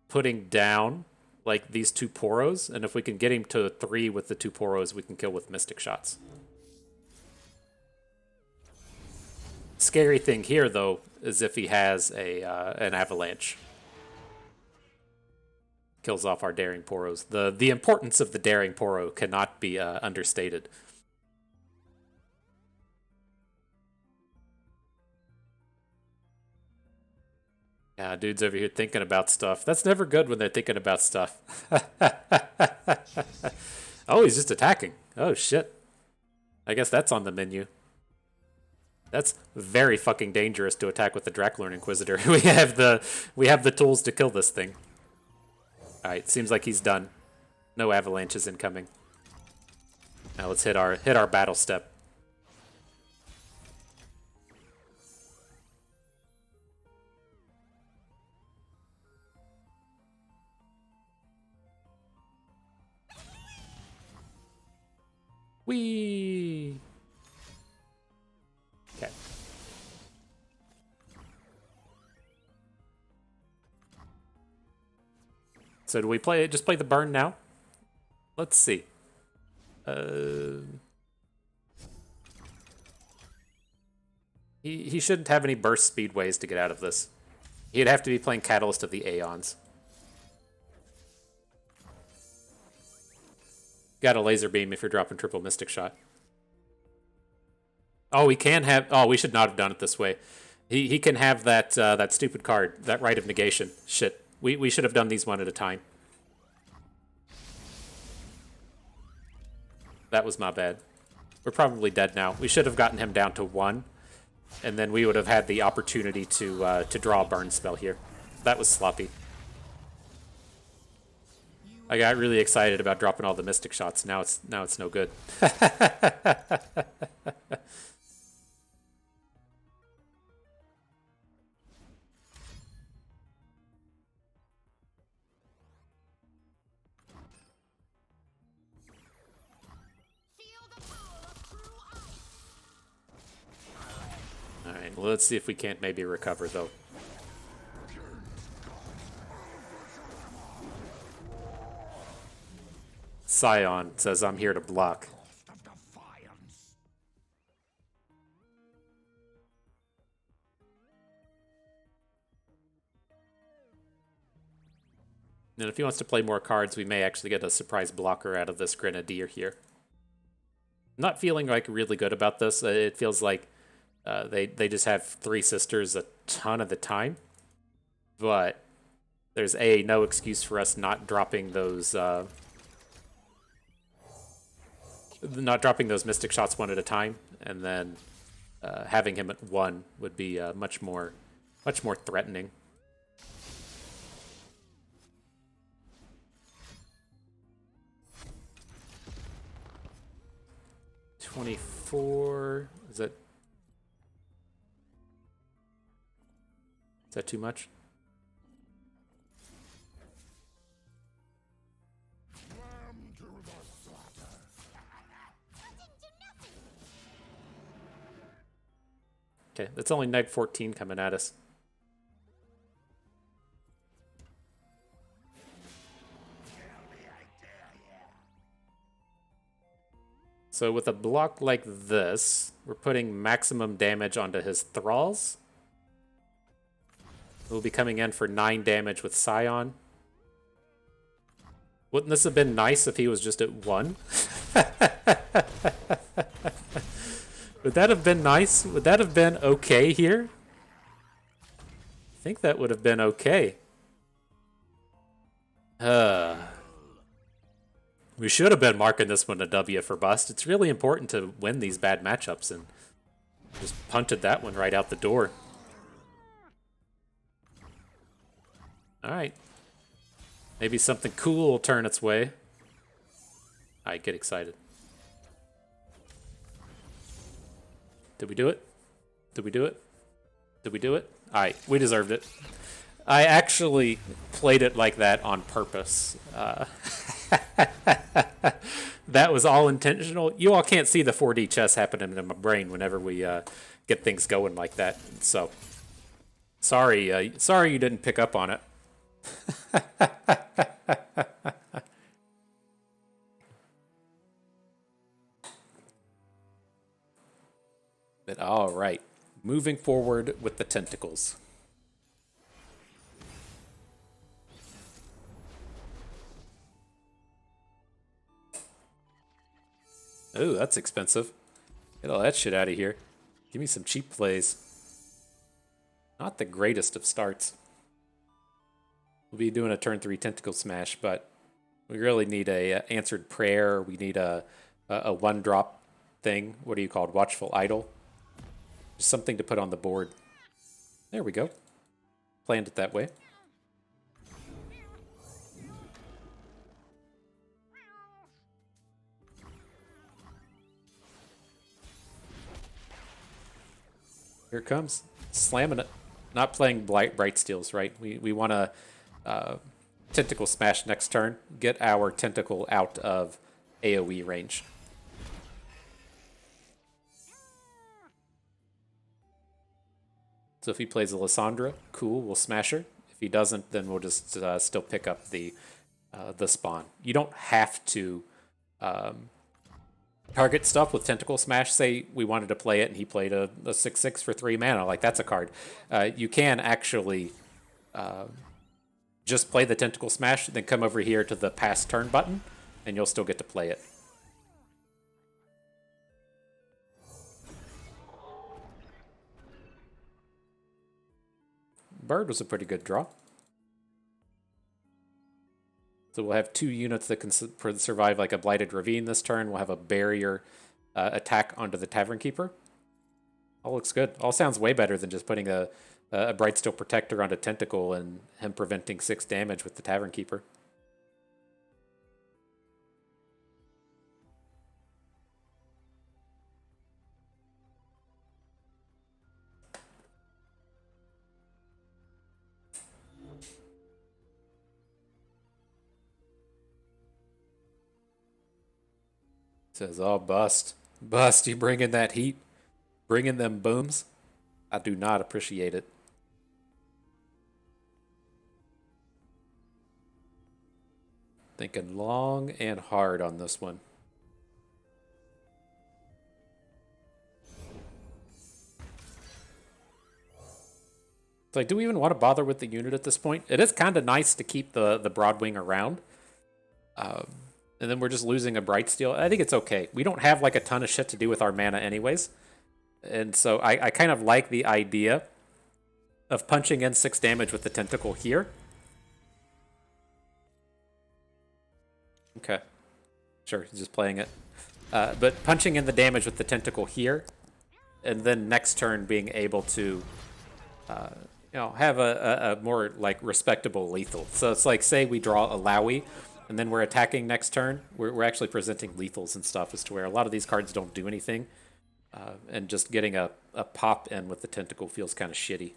putting down like these two Poros, and if we can get him to 3 with the 2 Poros, we can kill with Mystic Shots. Scary thing here, though, is if he has an Avalanche. Kills off our Daring Poros. The importance of the Daring Poro cannot be understated. Yeah, dude's over here thinking about stuff. That's never good when they're thinking about stuff. Oh, he's just attacking. Oh, shit. I guess that's on the menu. That's very fucking dangerous to attack with the Draculorn Inquisitor. we have the tools to kill this thing. Alright, seems like he's done. No avalanches incoming. Now let's hit our battle step. Whee! Okay. So do we just play the burn now? Let's see. He shouldn't have any burst speed ways to get out of this. He'd have to be playing Catalyst of the Aeons. Got a laser beam if you're dropping triple Mystic Shot. Oh, he can have... Oh, we should not have done it this way. He can have that that stupid card, that Rite of Negation. Shit. We should have done these one at a time. That was my bad. We're probably dead now. We should have gotten him down to 1, and then we would have had the opportunity to draw a burn spell here. That was sloppy. I got really excited about dropping all the Mystic Shots. Now it's no good. Alright, well, let's see if we can't maybe recover, though. Sion says, I'm here to block. And if he wants to play more cards, we may actually get a surprise blocker out of this Grenadier here. I'm not feeling like really good about this. It feels like they just have 3 sisters a ton of the time. But there's no excuse for us not dropping those Mystic Shots one at a time, and then having him at 1 would be much more threatening. $24. Is that too much? Okay, that's only Night 14 coming at us. So with a block like this, we're putting maximum damage onto his Thralls. We'll be coming in for 9 damage with Sion. Wouldn't this have been nice if he was just at 1? Would that have been nice? Would that have been okay here? I think that would have been okay. We should have been marking this one a W for bust. It's really important to win these bad matchups, and just punted that one right out the door. Alright. Maybe something cool will turn its way. Alright, get excited. Did we do it? Did we do it? Did we do it? Alright, we deserved it. I actually played it like that on purpose. That was all intentional. You all can't see the 4D chess happening in my brain whenever we get things going like that. So, sorry you didn't pick up on it. But all right, moving forward with the tentacles. Oh, that's expensive. Get all that shit out of here. Give me some cheap plays. Not the greatest of starts. We'll be doing a turn 3 tentacle smash, but we really need a answered prayer. We need a 1-drop thing. What do you call it? Watchful Idol. Just something to put on the board. There we go. Planned it that way. Here it comes. Slamming it. Not playing Bright Steels, right? We want to Tentacle Smash next turn. Get our Tentacle out of AoE range. So if he plays a Lysandra, cool, we'll smash her. If he doesn't, then we'll just still pick up the spawn. You don't have to target stuff with Tentacle Smash. Say we wanted to play it and he played a 6/6 for 3 mana, like that's a card. You can actually just play the Tentacle Smash, then come over here to the pass turn button, and you'll still get to play it. Bird was a pretty good draw. So we'll have 2 units that can survive like a Blighted Ravine this turn. We'll have a barrier attack onto the Tavern Keeper. All looks good. All sounds way better than just putting a Brightsteel Protector onto Tentacle and him preventing 6 damage with the Tavern Keeper. Says, oh, bust. Bust, you bring in that heat. Bring in them booms. I do not appreciate it. Thinking long and hard on this one. It's like, do we even want to bother with the unit at this point? It is kind of nice to keep the Broadwing around. And then we're just losing a Brightsteel. I think it's okay. We don't have like a ton of shit to do with our mana anyways. And so I kind of like the idea of punching in 6 damage with the Tentacle here. Okay. Sure, just playing it. But punching in the damage with the Tentacle here, and then next turn being able to have a more like respectable lethal. So it's like, say we draw Illaoi, and then we're attacking next turn. We're actually presenting lethals and stuff, as to where a lot of these cards don't do anything. And just getting a pop in with the Tentacle feels kind of shitty.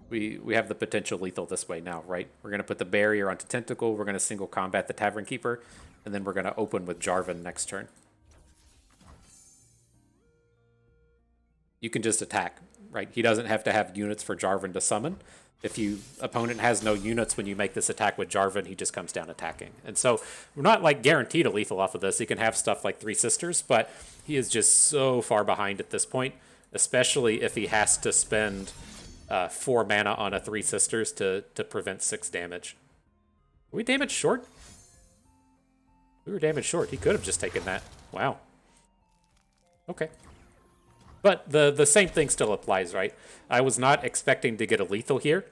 We have the potential lethal this way now, right? We're going to put the barrier onto Tentacle. We're going to single combat the Tavern Keeper. And then we're going to open with Jarvan next turn. You can just attack, right? He doesn't have to have units for Jarvan to summon. If your opponent has no units when you make this attack with Jarvan, he just comes down attacking. And so we're not like guaranteed a lethal off of this. He can have stuff like 3 Sisters, but he is just so far behind at this point, especially if he has to spend 4 mana on a 3 Sisters to prevent 6 damage. Are we damage short? We were damage short. He could have just taken that. Wow. Okay. But the same thing still applies, right? I was not expecting to get a lethal here.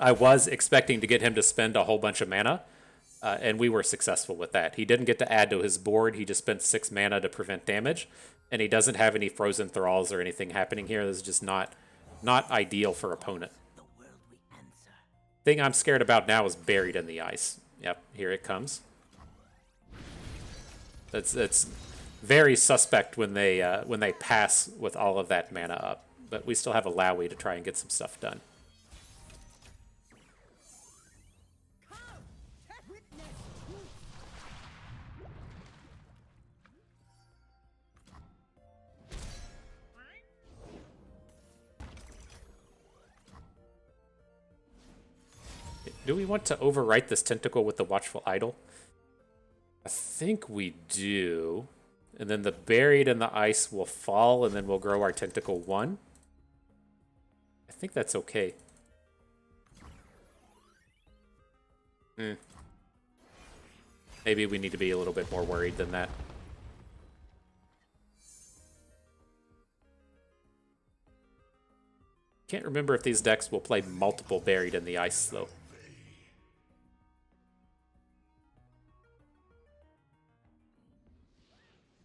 I was expecting to get him to spend a whole bunch of mana, and we were successful with that. He didn't get to add to his board. He just spent 6 mana to prevent damage, and he doesn't have any frozen thralls or anything happening here. This is just not ideal for opponent. Thing I'm scared about now is Buried in the Ice. Yep, here it comes. It's very suspect when they pass with all of that mana up, but we still have Illaoi to try and get some stuff done. Do we want to overwrite this tentacle with the Watchful Idol? I think we do. And then the Buried in the Ice will fall, and then we'll grow our Tentacle 1. I think that's okay. Maybe we need to be a little bit more worried than that. Can't remember if these decks will play multiple Buried in the Ice, though.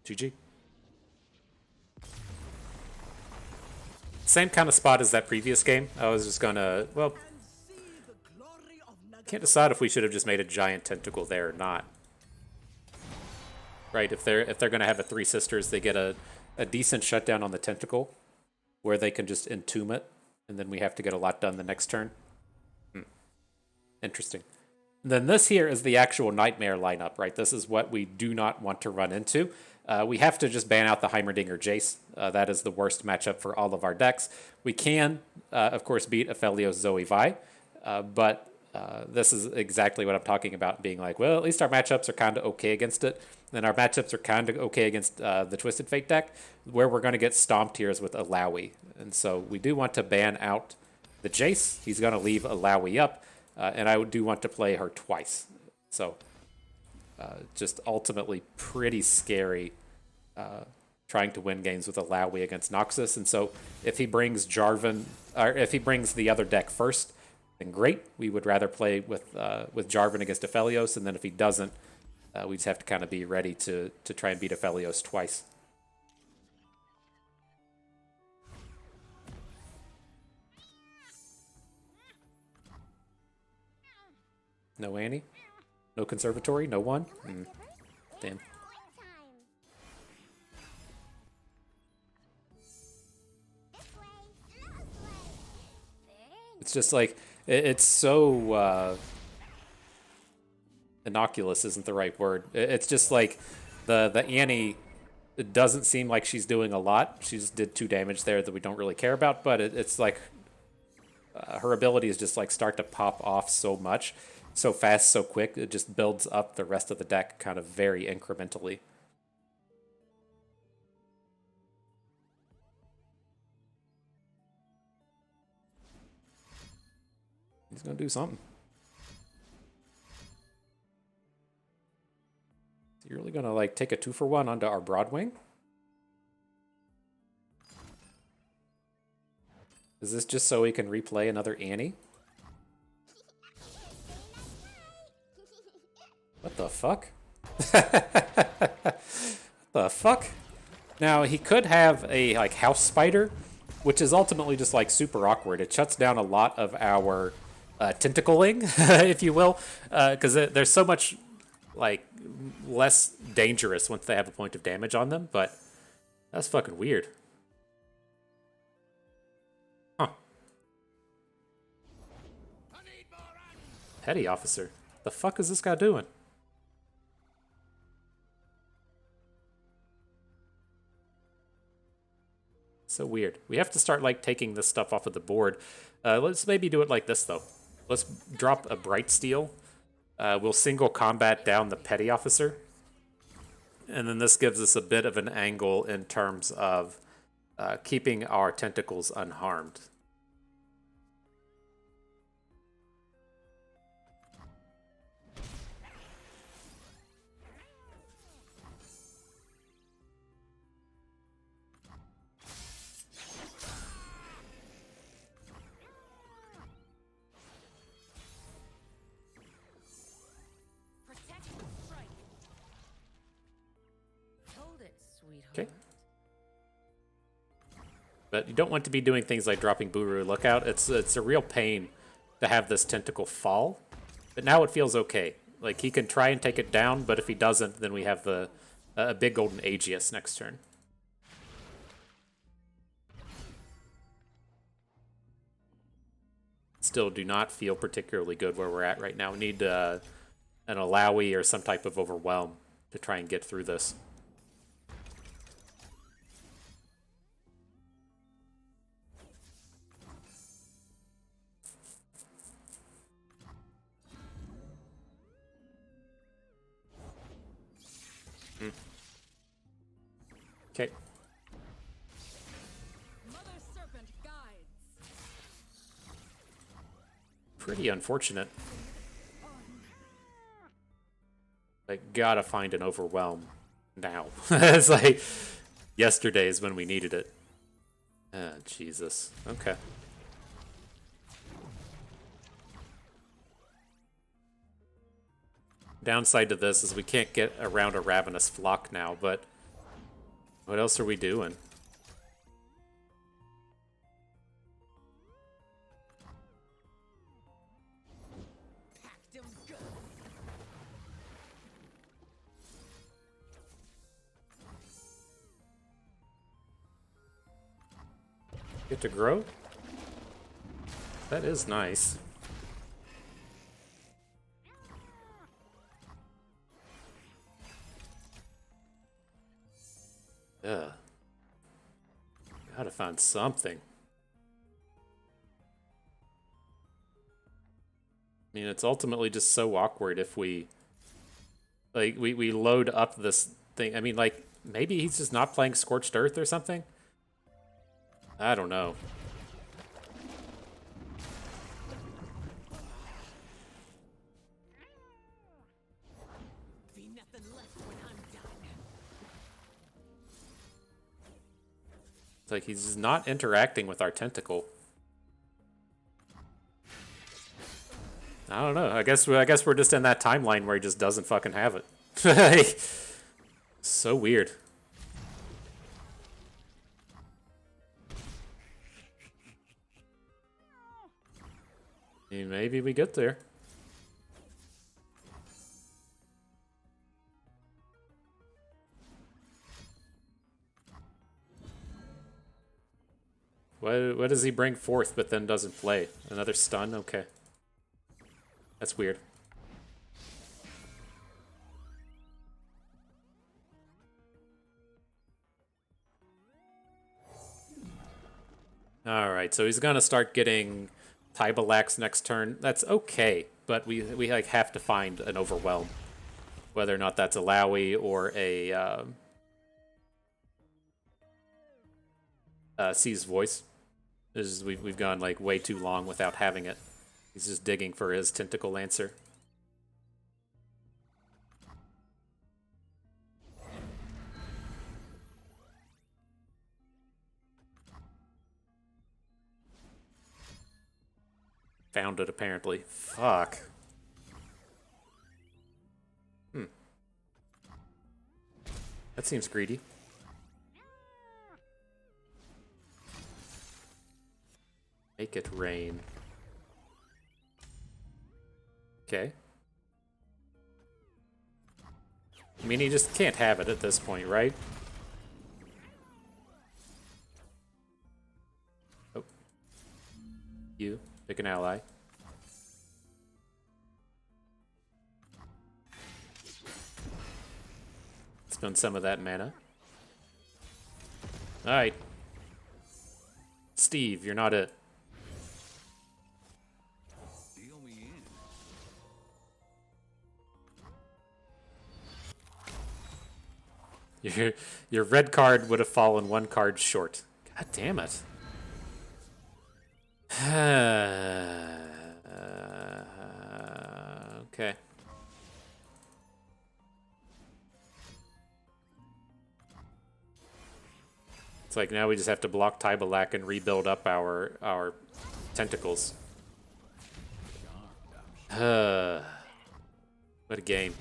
GG. Same kind of spot as that previous game. I was just gonna, well, can't decide if we should have just made a giant tentacle there or not. Right, if they're gonna have a Three Sisters, they get a decent shutdown on the tentacle where they can just entomb it, and then we have to get a lot done the next turn. Interesting. And then this here is the actual Nightmare lineup, right? This is what we do not want to run into. We have to just ban out the Heimerdinger Jace. That is the worst matchup for all of our decks. We can, of course, beat Aphelios Zoe Vi, but this is exactly what I'm talking about, being like, well, at least our matchups are kind of okay against it. Then our matchups are kind of okay against the Twisted Fate deck. Where we're going to get stomped here is with Illaoi. And so we do want to ban out the Jace. He's going to leave Illaoi up, and I do want to play her twice. So just ultimately pretty scary trying to win games with Illaoi against Noxus. And so if he brings Jarvan, or if he brings the other deck first, then great. We would rather play with Jarvan against Aphelios, and then if he doesn't, we just have to kind of be ready to try and beat Aphelios twice. No Annie? No Conservatory? No one? Damn. It's just like, it's so innocuous isn't the right word. It's just like the Annie, it doesn't seem like she's doing a lot. She just did 2 damage there that we don't really care about, but it's like her abilities just like start to pop off so much, so fast, so quick. It just builds up the rest of the deck kind of very incrementally. He's gonna do something. So you're really gonna like take a 2-for-1 onto our Broadwing? Is this just so he can replay another Annie? What the fuck? What the fuck? Now, he could have a like House Spider, which is ultimately just like super awkward. It shuts down a lot of our tentacling, if you will, because there's so much like less dangerous once they have a point of damage on them, but that's fucking weird. Huh. Petty Officer. The fuck is this guy doing? So weird. We have to start like taking this stuff off of the board. Let's maybe do it like this though. Let's drop a Bright Steel. We'll single combat down the Petty Officer. And then this gives us a bit of an angle in terms of keeping our tentacles unharmed. Okay. But you don't want to be doing things like dropping Buru Lookout. It's a real pain to have this tentacle fall. But now it feels okay. Like, he can try and take it down, but if he doesn't, then we have the big golden Aegis next turn. Still do not feel particularly good where we're at right now. We need an Illaoi or some type of Overwhelm to try and get through this. Okay. Mother Serpent guides. Pretty unfortunate. Like, gotta find an overwhelm now. It's like yesterday is when we needed it. Ah, Jesus. Okay. Downside to this is we can't get around a ravenous flock now, but what else are we doing? Packed 'em good. Get to grow? That is nice. Ugh. Gotta find something. I mean, it's ultimately just so awkward if we... Like, we load up this thing. I mean, like, maybe he's just not playing Scorched Earth or something? I don't know. Be nothing left when I'm done. It's like he's just not interacting with our tentacle. I don't know. I guess we're just in that timeline where he just doesn't fucking have it. So weird. Maybe we get there. What does he bring forth but then doesn't play? Another stun? Okay. That's weird. Alright, so he's gonna start getting Tybalax next turn. That's okay, but we like have to find an overwhelm. Whether or not that's Illaoi or a C's voice. We've gone like way too long without having it. He's just digging for his tentacle lancer. Found it apparently. Fuck. That seems greedy. Make it rain. Okay. I mean, he just can't have it at this point, right? Oh. You, pick an ally. Spend some of that mana. Alright. Steve, you're not it. Deal me in. Your red card would have fallen one card short. God damn it. Okay. It's like now we just have to block Tybalac and rebuild up our tentacles. What a game.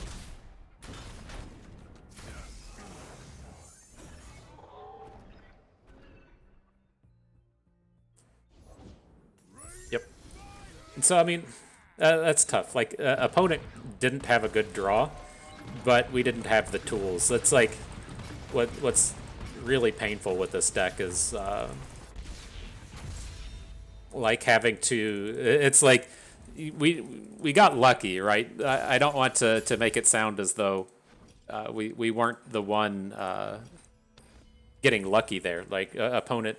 Yep. And so, I mean, that's tough. Like, opponent didn't have a good draw, but we didn't have the tools. That's like, what's really painful with this deck is, like, having to... It's like, we got lucky, right? I don't want to make it sound as though we weren't the one getting lucky there. Like, opponent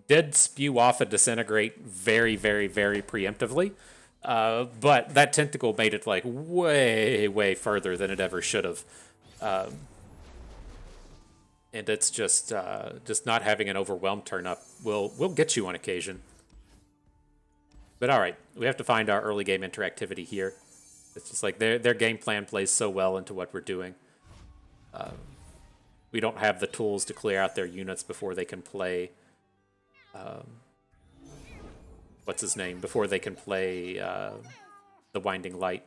did spew off a Disintegrate very, very, very preemptively. But that Tentacle made it, like, way, way further than it ever should have. and it's just not having an overwhelm turn up will get you on occasion. But all right, we have to find our early game interactivity here. It's just like their game plan plays so well into what we're doing. We don't have the tools to clear out their units before they can play. What's his name? Before they can play the Winding Light.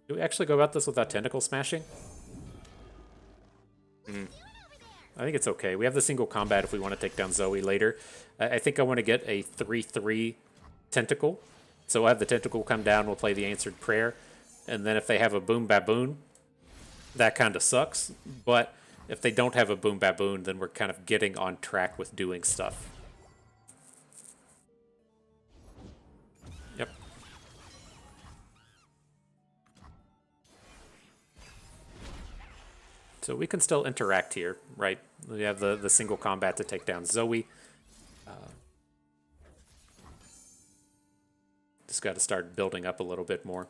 Do we actually go about this without tentacle smashing? I think it's okay. We have the single combat if we want to take down Zoe later. I think I want to get a 3/3 tentacle. So we'll have the tentacle come down, we'll play the answered prayer. And then if they have a boom baboon, that kind of sucks. But if they don't have a boom baboon, then we're kind of getting on track with doing stuff. Yep. So we can still interact here, right? We have the single combat to take down Zoe. Just got to start building up a little bit more.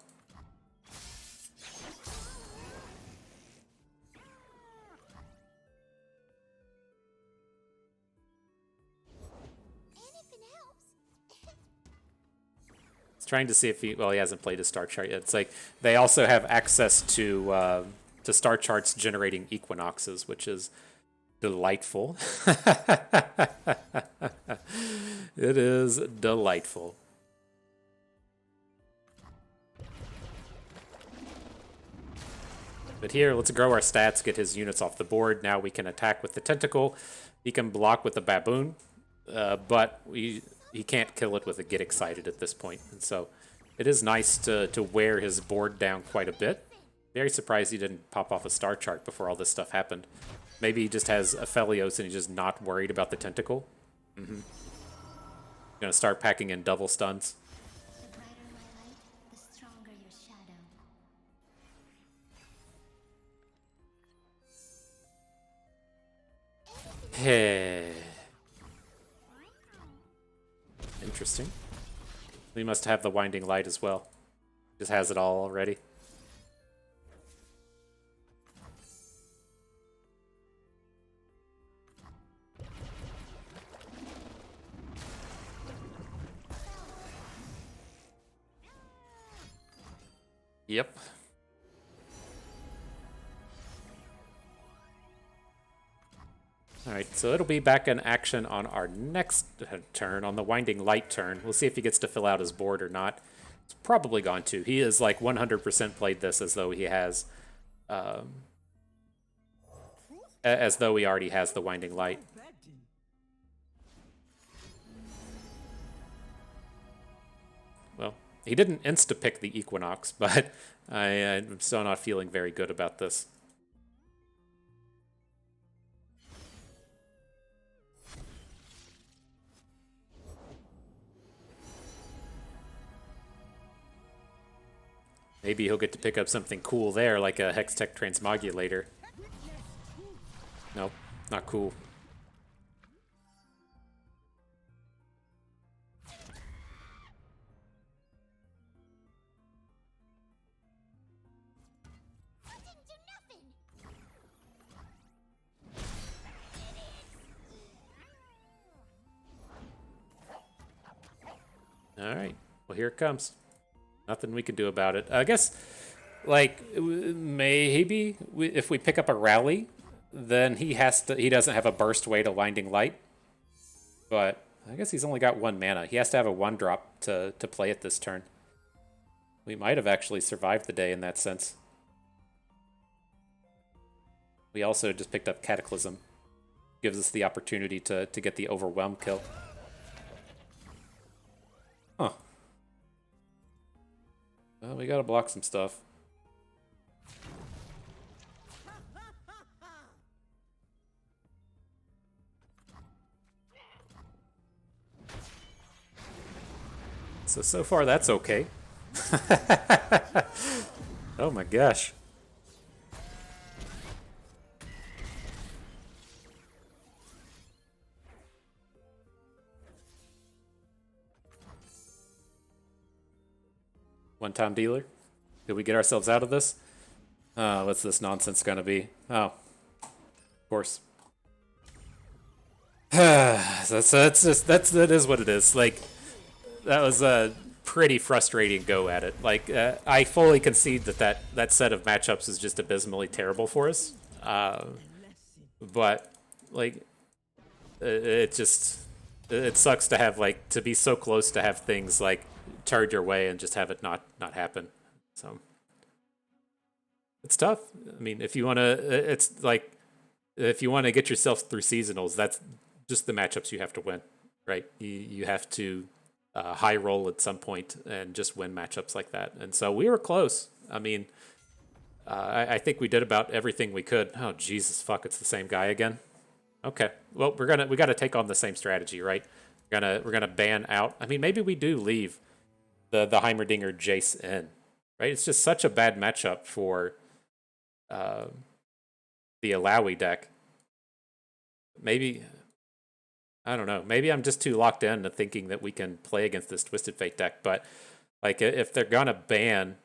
Trying to see if he hasn't played his star chart yet. It's like they also have access to star charts generating equinoxes, which is delightful. It is delightful. But here, let's grow our stats, get his units off the board. Now we can attack with the tentacle. He can block with the baboon, but he can't kill it with a get excited at this point. And so it is nice to wear his board down quite a bit. Very surprised he didn't pop off a star chart before all this stuff happened. Maybe he just has Aphelios and he's just not worried about the tentacle. Gonna start packing in double stuns. The brighter my light, the stronger your shadow. Hey. Interesting. We must have the Winding Light as well. Just has it all already. Yep. Alright, so it'll be back in action on our next turn, on the Winding Light turn. We'll see if he gets to fill out his board or not. It's probably going to. He is like 100% played this as though he has... as though he already has the Winding Light. Well, he didn't insta-pick the Equinox, but I'm still not feeling very good about this. Maybe he'll get to pick up something cool there, like a Hextech Transmogulator. Nope, not cool. Alright, well here it comes. Nothing we can do about it. I guess, like, maybe if we pick up a rally, then he doesn't have a burst way to Winding Light. But I guess he's only got 1 mana. He has to have a 1-drop to play it this turn. We might have actually survived the day in that sense. We also just picked up Cataclysm. Gives us the opportunity to get the Overwhelm kill. Huh. Well, we gotta block some stuff. So far that's okay. Oh my gosh. One-time dealer? Did we get ourselves out of this? What's this nonsense gonna be? Oh, of course. That is what it is. Like, that was a pretty frustrating go at it. Like, I fully concede that set of matchups is just abysmally terrible for us. But like, it just it sucks to have like to be so close to have things like turned your way and just have it not happen. So it's tough. I mean, if you want to, it's like if you want to get yourself through seasonals, that's just the matchups you have to win, right? You have to high roll at some point and just win matchups like that. And so we were close. I mean, I think we did about everything we could. Oh Jesus, fuck! It's the same guy again. Okay, well we got to take on the same strategy, right? We're gonna ban out. I mean, maybe we do leave the Heimerdinger Jace in, right? It's just such a bad matchup for the Illaoi deck. Maybe, I don't know. Maybe I'm just too locked in to thinking that we can play against this Twisted Fate deck. But like, if they're gonna ban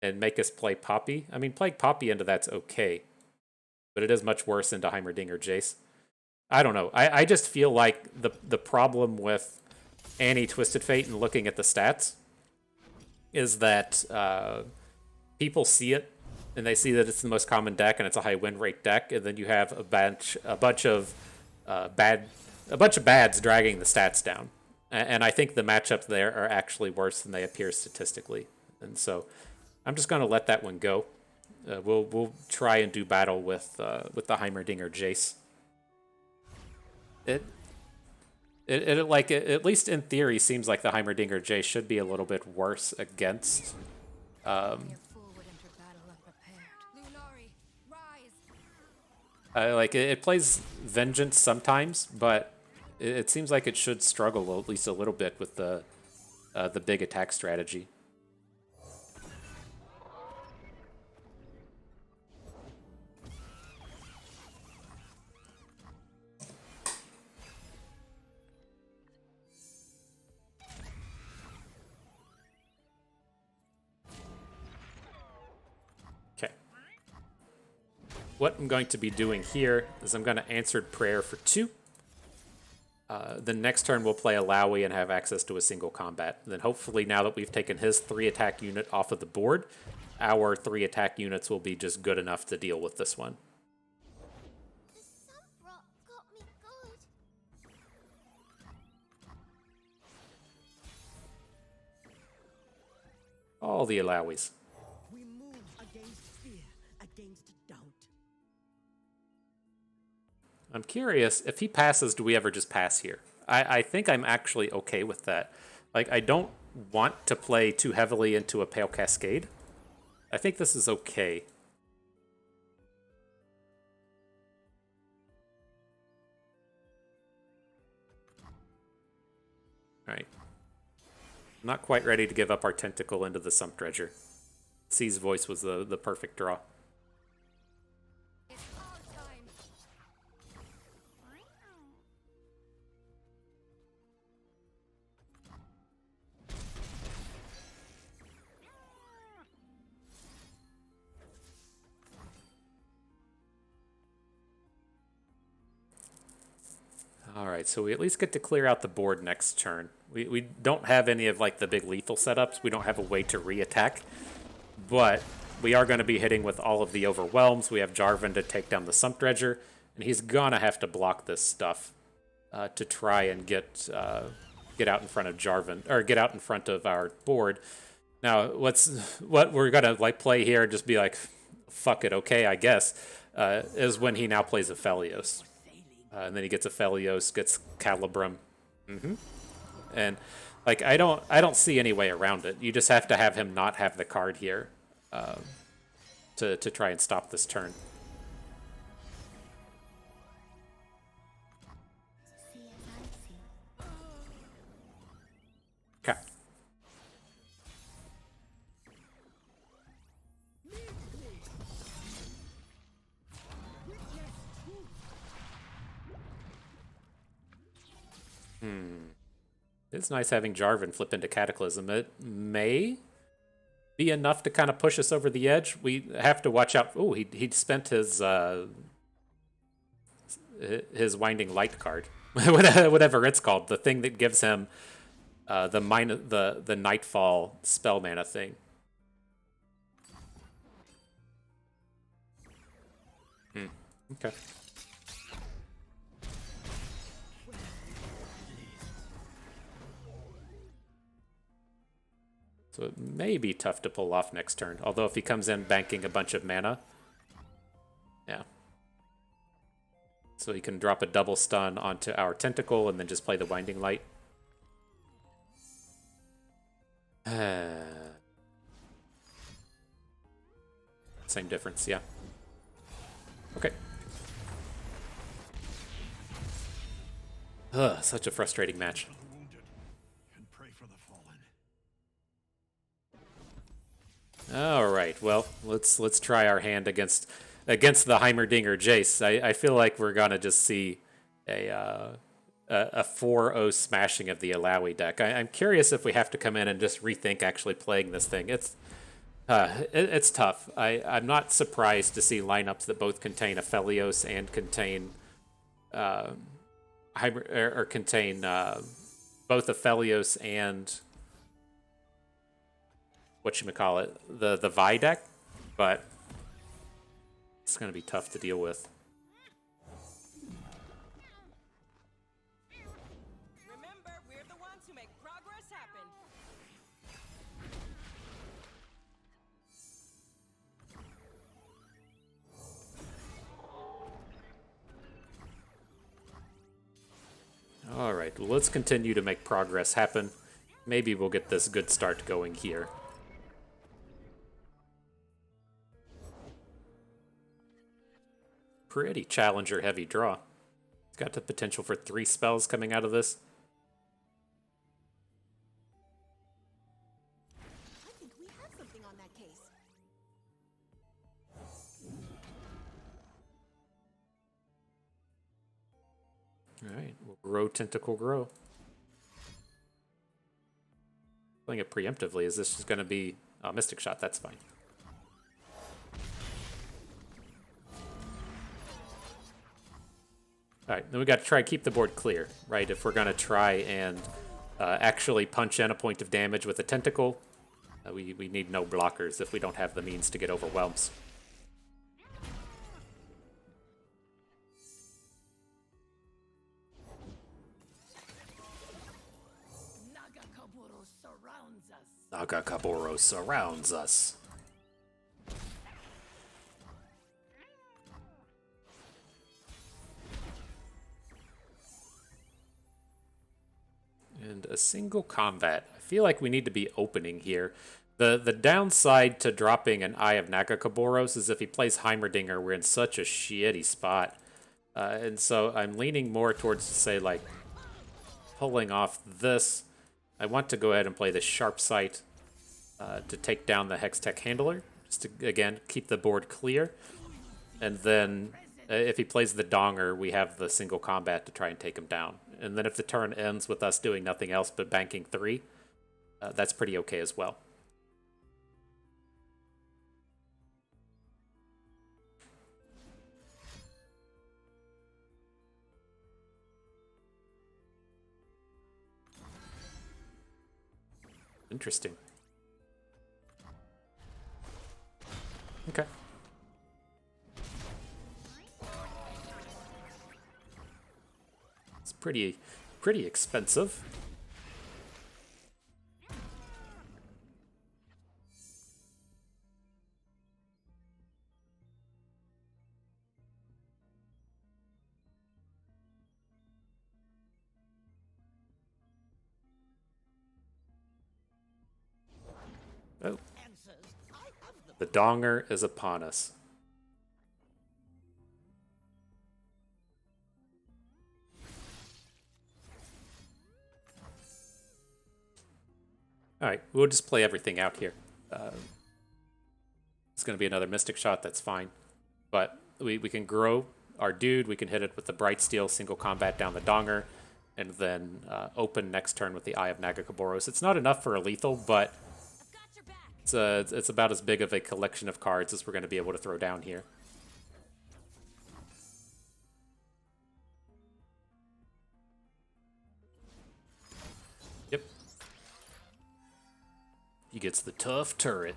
and make us play Poppy, I mean, playing Poppy into that's okay, but it is much worse into Heimerdinger Jace. I don't know. I just feel like the problem with any Twisted Fate and looking at the stats is that people see it and they see that it's the most common deck and it's a high win rate deck, and then you have a bunch of bads dragging the stats down. And I think the matchups there are actually worse than they appear statistically. And so I'm just going to let that one go. We'll try and do battle with the Heimerdinger Jace. It like at least in theory seems like the Heimerdinger Jace should be a little bit worse against. Like it plays Vengeance sometimes, but it seems like it should struggle at least a little bit with the big attack strategy. What I'm going to be doing here is I'm going to Answered Prayer for 2. The next turn we'll play Illaoi and have access to a single combat. And then hopefully now that we've taken his 3 attack unit off of the board, our 3 attack units will be just good enough to deal with this one. All the Illaois. We move against fear, against doubt. I'm curious, if he passes, do we ever just pass here? I think I'm actually okay with that. Like, I don't want to play too heavily into a Pale Cascade. I think this is okay. Alright. Not quite ready to give up our Tentacle into the Sump Dredger. C's voice was the perfect draw. Alright, so we at least get to clear out the board next turn. We don't have any of like the big lethal setups. We don't have a way to re-attack. But we are going to be hitting with all of the overwhelms. We have Jarvan to take down the Sump Dredger, and he's gonna have to block this stuff to try and get out in front of Jarvan, or get out in front of our board. Now, what we're gonna like play here, just be like, fuck it, okay, I guess, is when he now plays Aphelios. And then he gets Aphelios, gets Calibrum. And like I don't see any way around it. You just have to have him not have the card here to try and stop this turn. Okay. It's nice having Jarvan flip into Cataclysm. It may be enough to kind of push us over the edge. We have to watch out. Oh, he spent his Winding Light card, whatever it's called, the thing that gives him the Nightfall spell mana thing. Okay. So it may be tough to pull off next turn. Although if he comes in banking a bunch of mana, yeah. So he can drop a double stun onto our Tentacle and then just play the Winding Light. Same difference, yeah. Okay. Ugh, such a frustrating match. The wounded and pray for the fallen. All right, well, let's try our hand against the Heimerdinger Jace. I feel like we're gonna just see a 4-0 smashing of the Illaoi deck. I'm curious if we have to come in and just rethink actually playing this thing. It's tough. I'm not surprised to see lineups that both contain Aphelios and contain contain both Aphelios and whatchamacallit, the Vi deck, but it's going to be tough to deal with. Remember, we're the ones who make progress happen. All right, well, let's continue to make progress happen. Maybe we'll get this good start going here. Pretty challenger-heavy draw. It's got the potential for 3 spells coming out of this. I think we have something on that case. All right, we'll grow Tentacle Grow. Playing it preemptively. Is this just going to be a Mystic Shot? That's fine. All right, then we got to try to keep the board clear, right? If we're going to try and actually punch in a point of damage with a Tentacle, we need no blockers if we don't have the means to get overwhelms. Nagakaburo surrounds us. And a single combat. I feel like we need to be opening here. The downside to dropping an Eye of Nagakaboros is if he plays Heimerdinger, we're in such a shitty spot. And so I'm leaning more towards, say, like, pulling off this. I want to go ahead and play the Sharp Sight to take down the Hextech Handler, just to, again, keep the board clear. And then if he plays the Donger, we have the single combat to try and take him down. And then if the turn ends with us doing nothing else but banking 3, that's pretty okay as well. Interesting. Okay. It's pretty expensive. Oh. The Donger is upon us. Alright, we'll just play everything out here. It's going to be another Mystic Shot, that's fine. But we can grow our dude, we can hit it with the Bright Steel, single combat down the Donger, and then open next turn with the Eye of Nagakaboros. It's not enough for a lethal, but It's about as big of a collection of cards as we're going to be able to throw down here. Yep. He gets the tough turret.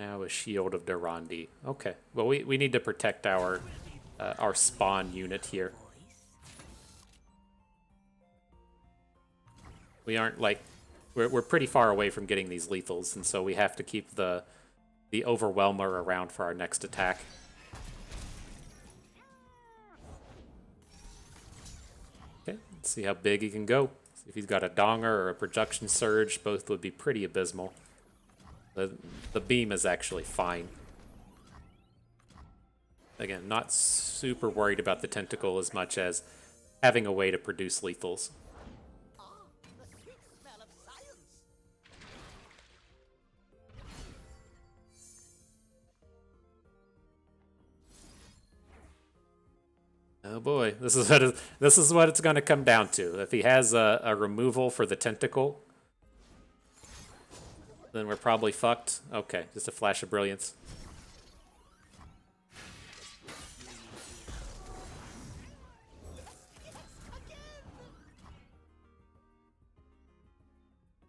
Now a Shield of Durandi. Okay. Well, we need to protect our spawn unit here. We aren't like we're pretty far away from getting these lethals, and so we have to keep the Overwhelmer around for our next attack. Okay, let's see how big he can go. If he's got a Donger or a Production Surge, both would be pretty abysmal. The beam is actually fine. Again, not super worried about the tentacle as much as having a way to produce lethals. Ah, the sweet smell of science. Oh boy, this is what it's going to come down to. If he has a removal for the tentacle, then we're probably fucked. Okay, just a flash of brilliance.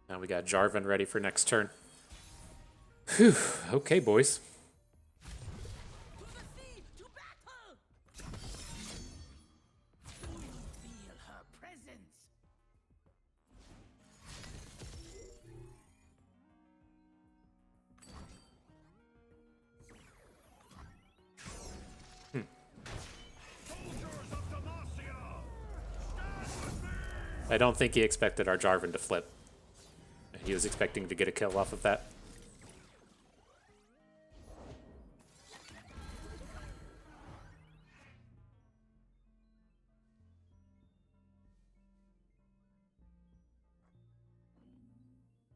Now we got Jarvan ready for next turn. Whew, okay, boys. To the sea, to battle. Do you feel her presence? Soldiers of Demacia! Stand with me! I don't think he expected our Jarvan to flip. He was expecting to get a kill off of that.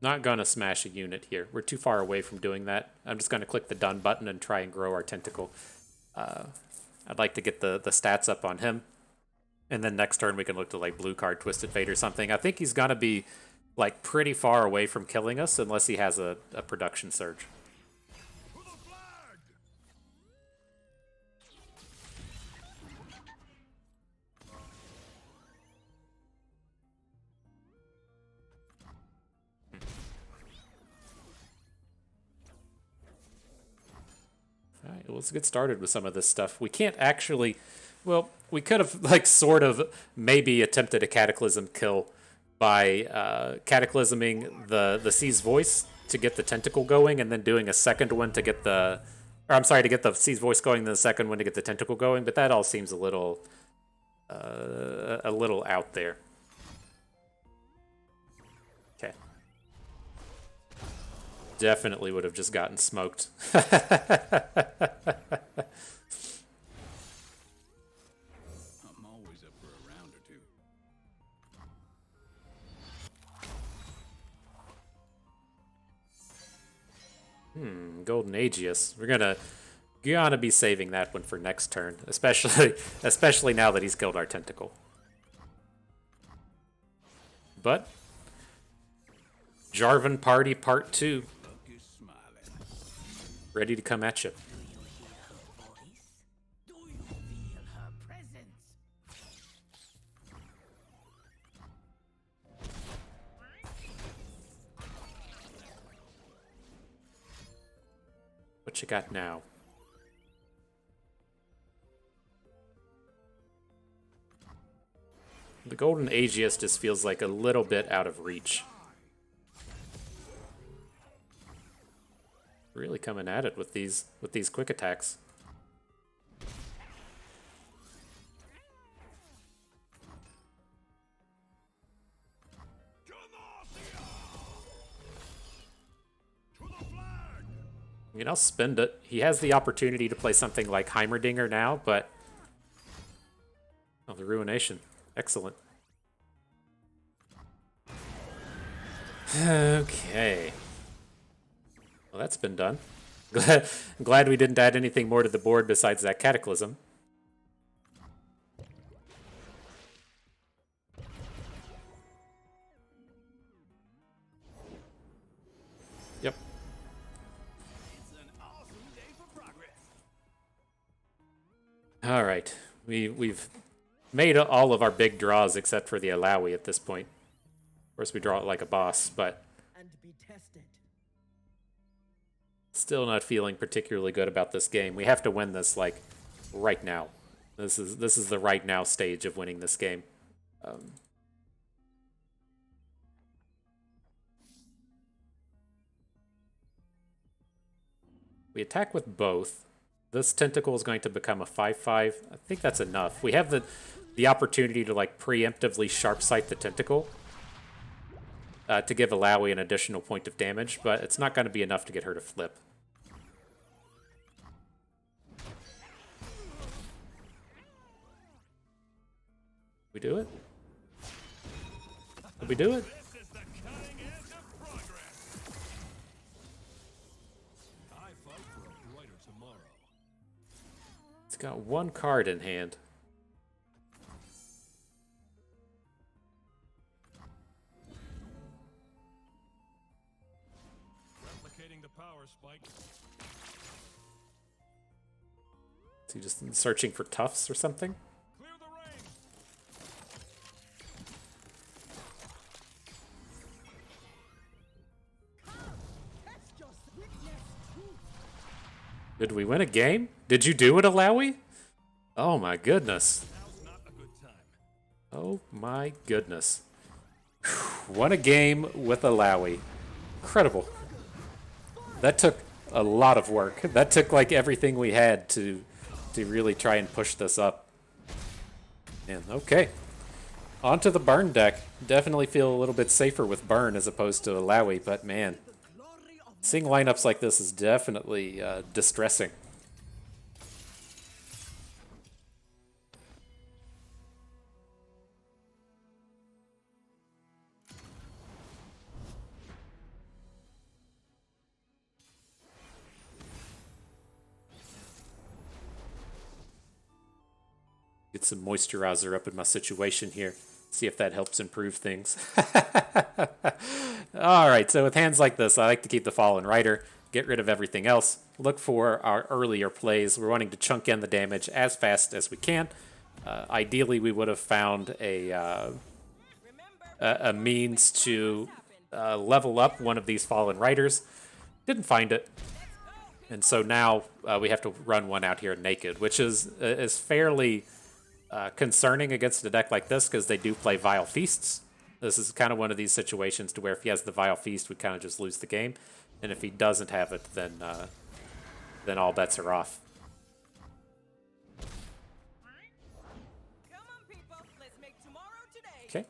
Not gonna smash a unit here. We're too far away from doing that. I'm just gonna click the done button and try and grow our tentacle. I'd like to get the stats up on him. And then next turn we can look to like blue card Twisted Fate or something. I think he's gonna be like pretty far away from killing us unless he has a production surge. To the flag! All right, well, let's get started with some of this stuff. We can't actually, well, we could have like sort of maybe attempted a Cataclysm kill by cataclysming the Sea's Voice to get the tentacle going, and then doing a second one to get the, or I'm sorry, to get the Sea's Voice going, and then the second one to get the tentacle going. But that all seems a little out there. Okay. Definitely would have just gotten smoked. I'm always up for a round or two. Golden Aegis. We're gonna be saving that one for next turn, especially now that he's killed our tentacle. But Jarvan Party Part 2, Luck is smiling. ready to come at you. Do you feel her presence? What you got now? The Golden Aegis just feels like a little bit out of reach. Really coming at it with these quick attacks. Demacia! To the flag! I mean, I'll spend it. He has the opportunity to play something like Heimerdinger now, but... Oh, the Ruination. Excellent. Okay. Well, that's been done. Glad we didn't add anything more to the board besides that Cataclysm. Yep. It's an awesome day for progress. All right. We've made all of our big draws except for the Illaoi at this point. Of course, we draw it like a boss, but and be tested. still not feeling particularly good about this game. We have to win this, like, right now. This is the right now stage of winning this game. We attack with both. This tentacle is going to become a 5/5. I think that's enough. We have the opportunity to, like, preemptively sharp sight the tentacle to give Illaoi an additional point of damage, but it's not going to be enough to get her to flip. We do it? Did we do it? This is the cutting edge of progress. I fight for a brighter tomorrow. It's got one card in hand. Replicating the power spike. Is he just searching for tufts or something? Clear the ring. Test your witness truth. Did we win a game? Did you do it, Illaoi? Oh my goodness. Now's not a good time. Oh my goodness. Won a game with Illaoi. Incredible. That took a lot of work. That took like everything we had to really try and push this up. And okay. Onto the burn deck. Definitely feel a little bit safer with burn as opposed to Illaoi, but man, Glory of seeing lineups like this is definitely distressing. Get some moisturizer up in my situation here. See if that helps improve things. Alright, so with hands like this, I like to keep the Fallen Rider, get rid of everything else, look for our earlier plays. We're wanting to chunk in the damage as fast as we can. Ideally, we would have found a means to level up one of these Fallen Riders. Didn't find it. And so now we have to run one out here naked, which is fairly concerning against a deck like this because they do play Vile Feasts. This is kind of one of these situations to where if he has the Vile Feast, we kind of just lose the game. And if he doesn't have it, then all bets are off. Come on, people. Let's make tomorrow today. Okay.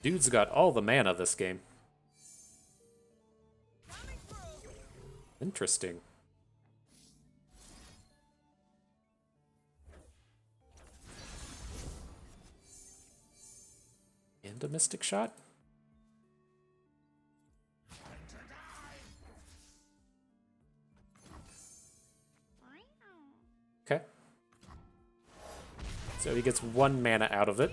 Dude's got all the mana this game. Coming through. Interesting. And a Mystic Shot? Okay. So he gets 1 mana out of it.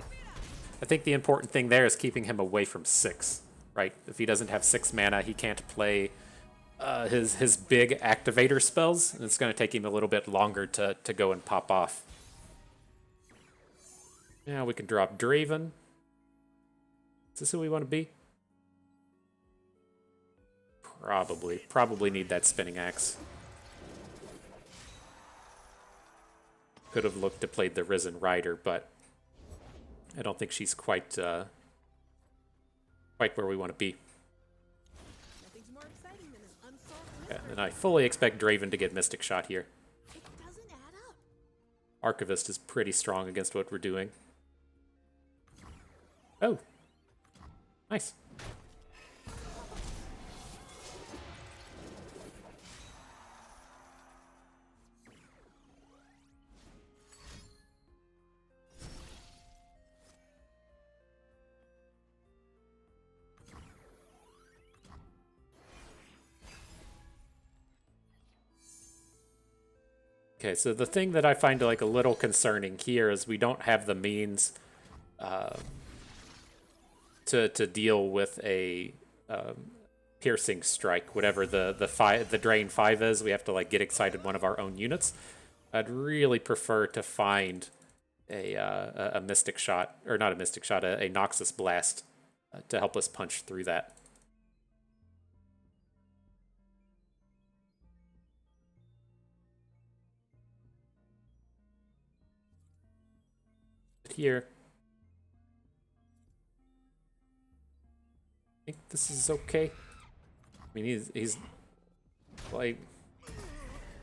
I think the important thing there is keeping him away from 6, right? If he doesn't have 6 mana, he can't play his big activator spells, and it's going to take him a little bit longer to go and pop off. Now we can drop Draven. Is this who we want to be? Probably need that spinning axe. Could have looked to play the Risen Rider, but I don't think she's quite where we want to be. nothing's more exciting than an unsolved Yeah, mystery. and I fully expect Draven to get Mystic Shot here. It doesn't add up. Archivist is pretty strong against what we're doing. Oh. Nice. Okay, so the thing that I find like a little concerning here is we don't have the means to deal with a piercing strike, whatever the drain 5 is. We have to like get excited one of our own units. I'd really prefer to find a mystic shot, or not a mystic shot, a Noxus blast to help us punch through that. Here, I think this is okay. I mean, he's like,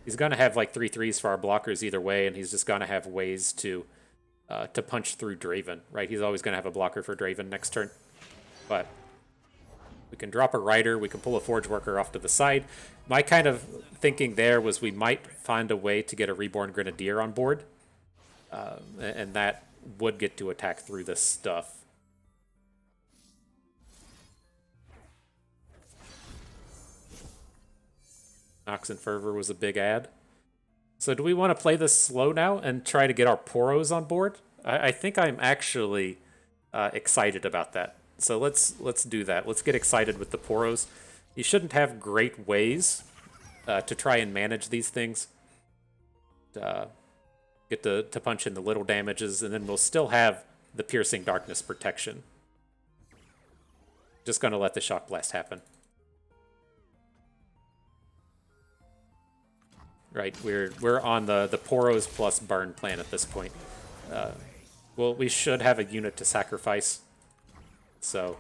he's gonna have like 3/3s for our blockers either way, and he's just gonna have ways to punch through Draven, right? He's always gonna have a blocker for Draven next turn, but we can drop a Rider, we can pull a Forge Worker off to the side. My kind of thinking there was we might find a way to get a Reborn Grenadier on board, and that would get to attack through this stuff. Nox and Fervor was a big ad. So do we want to play this slow now and try to get our Poros on board? I think I'm actually excited about that. So let's do that. Let's get excited with the Poros. You shouldn't have great ways to try and manage these things. Get to punch in the little damages, and then we'll still have the Piercing Darkness protection. Just gonna let the Shock Blast happen. Right, we're on the Poros plus Burn plan at this point. Well, we should have a unit to sacrifice. So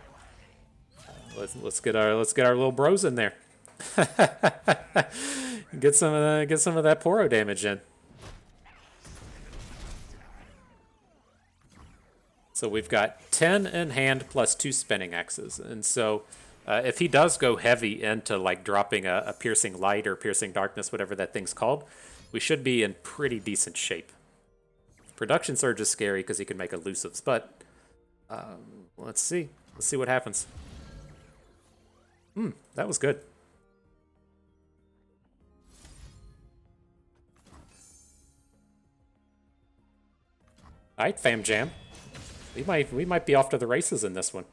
let's get our little bros in there. get some of that Poro damage in. So we've got 10 in hand plus 2 spinning axes. And so if he does go heavy into like dropping a Piercing Light or Piercing Darkness, whatever that thing's called, we should be in pretty decent shape. Production Surge is scary because he can make elusives, but let's see. Let's see what happens. That was good. All right, Fam Jam. We might be off to the races in this one.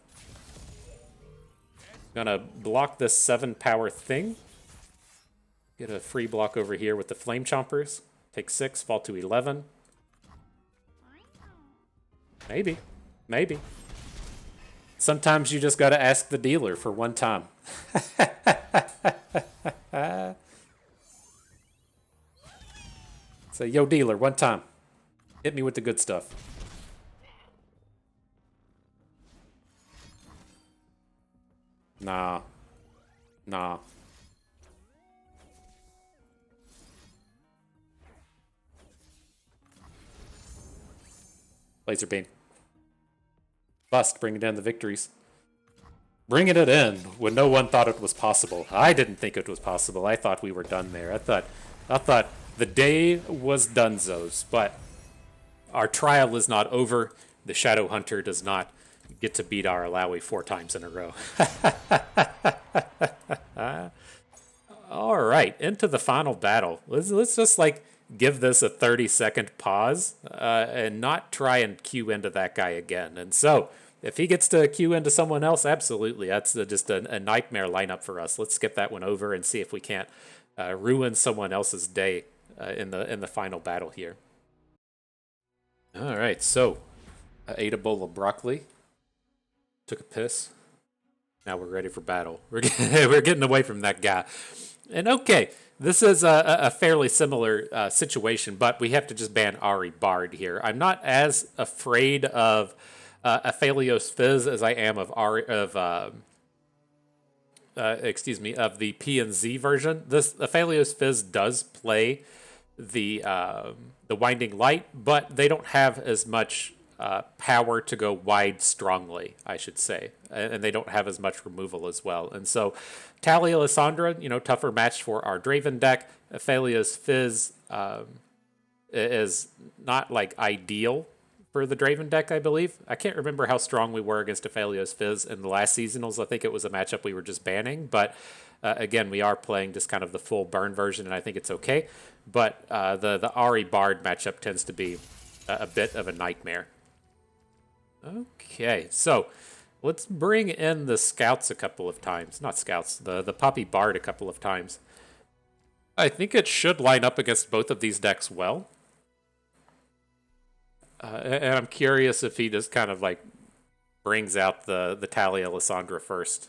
Gonna block this 7 power thing. Get a free block over here with the Flame Chompers. Take 6, fall to 11. Maybe. Maybe. Sometimes you just gotta ask the dealer for one time. Say, yo dealer, one time. Hit me with the good stuff. Nah. Nah. Laser beam. Bust, bringing down the victories. Bringing it in when no one thought it was possible. I didn't think it was possible. I thought we were done there. I thought the day was donezo's, but our trial is not over. The Shadow Hunter does not get to beat our Illaoi 4 times in a row. All right, into the final battle. Let's just like give this a 30-second pause and not try and queue into that guy again. And so, if he gets to queue into someone else, absolutely, that's just a nightmare lineup for us. Let's skip that one over and see if we can't ruin someone else's day in the final battle here. All right, so I ate a bowl of broccoli, took a piss. Now we're ready for battle. We're getting away from that guy. And okay, this is a fairly similar situation, but we have to just ban Ahri Bard here. I'm not as afraid of Aphelios Fizz as I am of the P and Z version. This Aphelios Fizz does play the Winding Light, but they don't have as much power to go wide strongly, I should say, and they don't have as much removal as well. And so Talia Lysandra, tougher match for our Draven deck. Aphelios Fizz is not like ideal for the Draven deck, I believe. I can't remember how strong we were against Aphelios Fizz in the last seasonals. I think it was a matchup we were just banning, but Again, we are playing just kind of the full burn version, and I think it's okay. But the Ahri Bard matchup tends to be a bit of a nightmare. Okay, so let's bring in the scouts a couple of times. Not scouts, the Poppy Bard a couple of times. I think it should line up against both of these decks well. And I'm curious if he just kind of like brings out the Talia Lissandra first.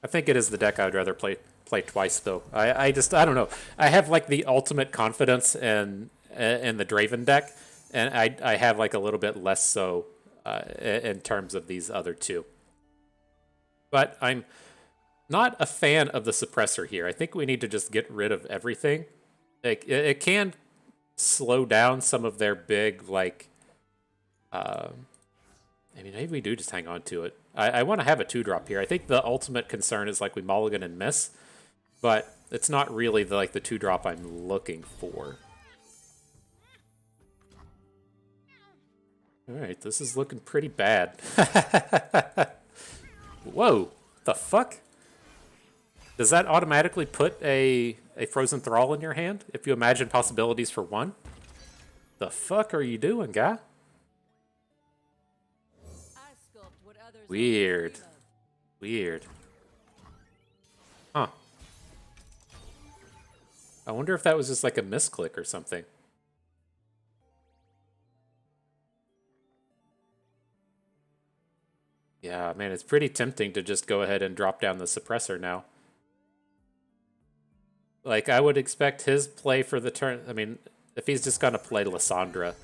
I think it is the deck I would rather play twice though. I don't know. I have like the ultimate confidence in the Draven deck, and I have like a little bit less so in terms of these other two. But I'm not a fan of the suppressor here. I think we need to just get rid of everything. Like it can slow down some of their big like. I mean, maybe we do just hang on to it. I want to have a 2-drop here. I think the ultimate concern is like we mulligan and miss, but it's not really the 2-drop I'm looking for. All right, this is looking pretty bad. Whoa, the fuck? Does that automatically put a Frozen Thrall in your hand if you imagine possibilities for 1? The fuck are you doing, guy? Weird. Weird. Huh. I wonder if that was just like a misclick or something. Yeah, man, it's pretty tempting to just go ahead and drop down the suppressor now. Like, I would expect his play for the turn. I mean, if he's just going to play Lissandra,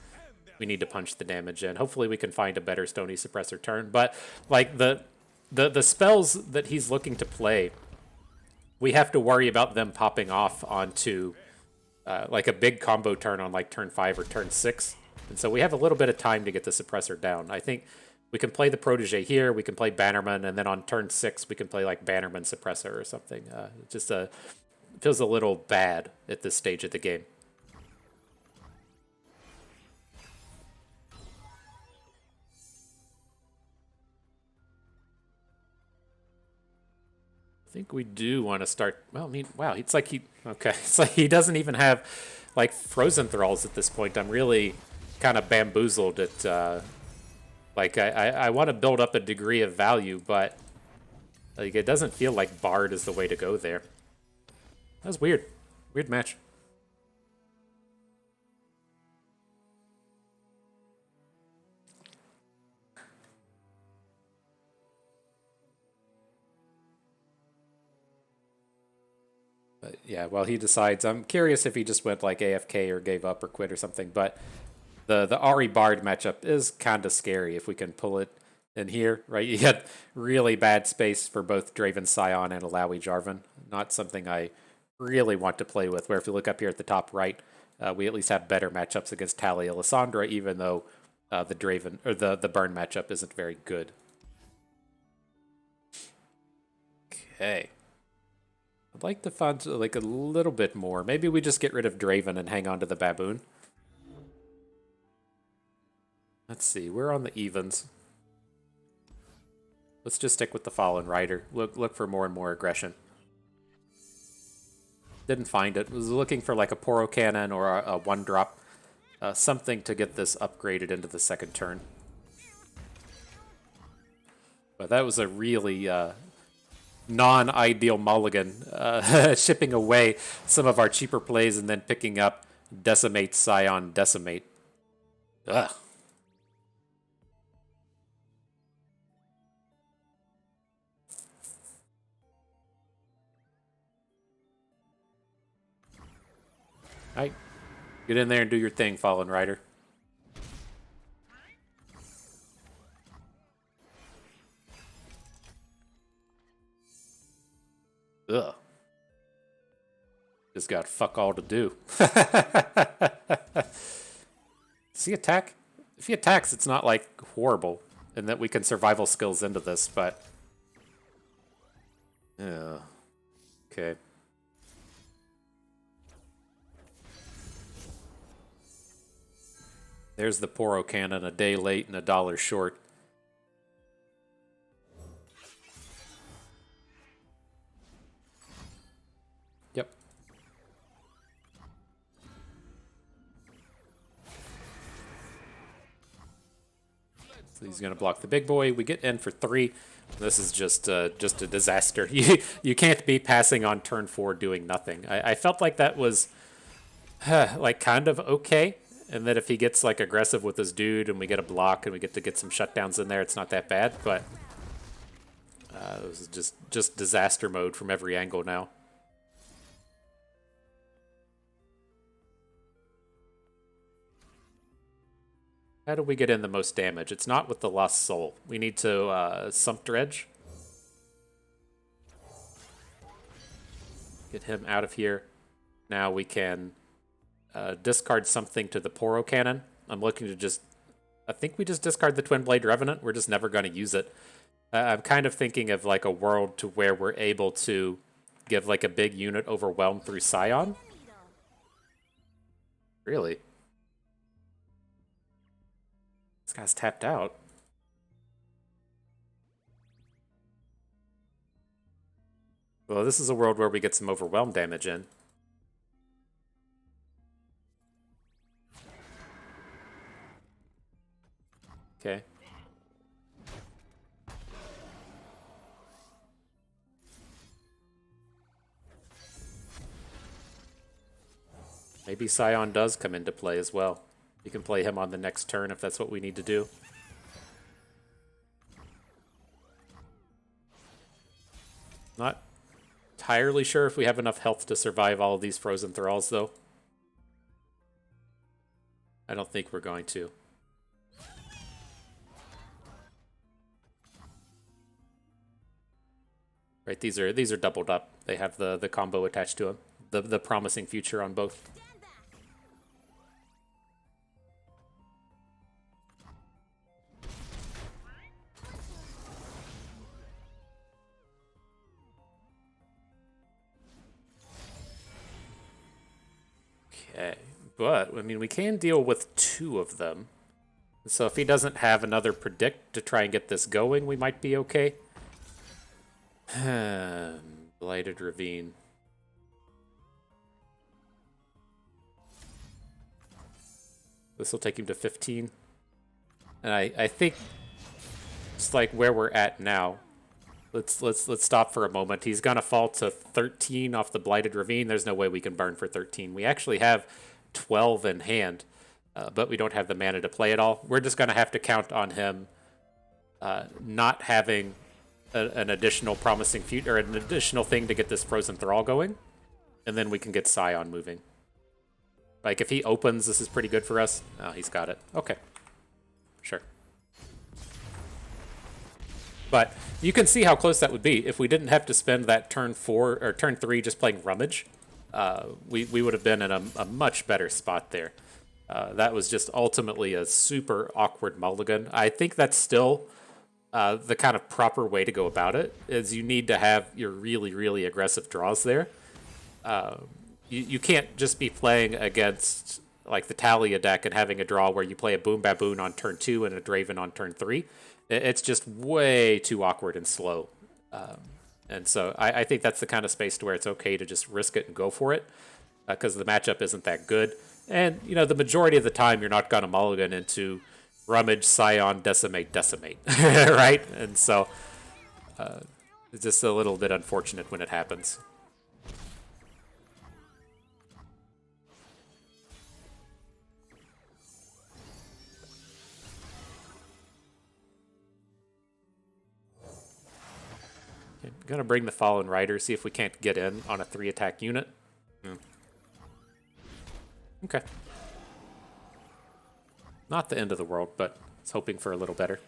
we need to punch the damage in. Hopefully we can find a better Stony Suppressor turn. But, like, the spells that he's looking to play, we have to worry about them popping off onto, like, a big combo turn on, like, turn 5 or turn 6. And so we have a little bit of time to get the Suppressor down. I think we can play the Protege here, we can play Bannerman, and then on turn 6 we can play, like, Bannerman Suppressor or something. Just feels a little bad at this stage of the game. I think we do want to start. Well, I mean, wow, it's like it's like he doesn't even have like Frozen Thralls at this point. I'm really kind of bamboozled at like I want to build up a degree of value, but like it doesn't feel like Bard is the way to go there. That was weird. Weird match. But yeah, well, he decides. I'm curious if he just went like AFK or gave up or quit or something. But the Ahri Bard matchup is kind of scary if we can pull it in here, right? You had really bad space for both Draven Sion and Illaoi Jarvan. Not something I really want to play with. Where if you look up here at the top right, we at least have better matchups against Talia Lissandra, even though the Draven or the burn matchup isn't very good. Okay. I'd like to find like a little bit more. Maybe we just get rid of Draven and hang on to the Baboon. Let's see. We're on the evens. Let's just stick with the Fallen Rider. Look for more and more aggression. Didn't find it. Was looking for like a Poro Cannon or a 1-drop. Something to get this upgraded into the second turn. But that was a really non-ideal mulligan, shipping away some of our cheaper plays and then picking up Decimate, Sion, Decimate. Ugh. Alright, get in there and do your thing, Fallen Rider. Ugh. Just got fuck all to do. Does he attack? If he attacks, it's not like horrible, and that we can survival skills into this, but yeah. Okay. There's the Poro Cannon, a day late and $1 short. So he's going to block the big boy. We get in for 3. This is just a disaster. You can't be passing on turn 4 doing nothing. I felt like that was like kind of okay. And that if he gets like aggressive with his dude and we get a block and we get to get some shutdowns in there, it's not that bad. But this is just disaster mode from every angle now. How do we get in the most damage? It's not with the Lost Soul. We need to Sump Dredge. Get him out of here. Now we can discard something to the Poro Cannon. I'm looking to just... I think we just discard the Twin Blade Revenant. We're just never going to use it. I'm kind of thinking of like a world to where we're able to give like a big unit overwhelm through Sion. Really? This guy's tapped out. Well, this is a world where we get some overwhelm damage in. Okay. Maybe Sion does come into play as well. You can play him on the next turn if that's what we need to do. Not entirely sure if we have enough health to survive all of these frozen thralls, though. I don't think we're going to. Right, these are doubled up. They have the combo attached to them. The promising future on both. Okay, but I mean we can deal with 2 of them. So if he doesn't have another predict to try and get this going, we might be okay. Blighted Ravine. This will take him to 15. And I think just like where we're at now. Let's stop for a moment. He's gonna fall to 13 off the Blighted Ravine. There's no way we can burn for 13. We actually have 12 in hand, but we don't have the mana to play it all. We're just gonna have to count on him not having an additional promising future or an additional thing to get this Frozen Thrall going, and then we can get Sion moving. Like if he opens, this is pretty good for us. Oh, he's got it. Okay, sure. But you can see how close that would be if we didn't have to spend that turn 4 or turn 3 just playing Rummage. We would have been in a much better spot there. That was just ultimately a super awkward mulligan. I think that's still the kind of proper way to go about it. Is you need to have your really, really aggressive draws there. You can't just be playing against like the Talia deck and having a draw where you play a Boom Baboon on turn 2 and a Draven on turn 3. It's just way too awkward and slow. And so I think that's the kind of space to where it's okay to just risk it and go for it because the matchup isn't that good. And, you know, the majority of the time you're not going to mulligan into Rummage, Sion, Decimate, right? And so it's just a little bit unfortunate when it happens. I'm going to bring the Fallen Rider, see if we can't get in on a 3-attack unit. Okay. Not the end of the world, but it's hoping for a little better.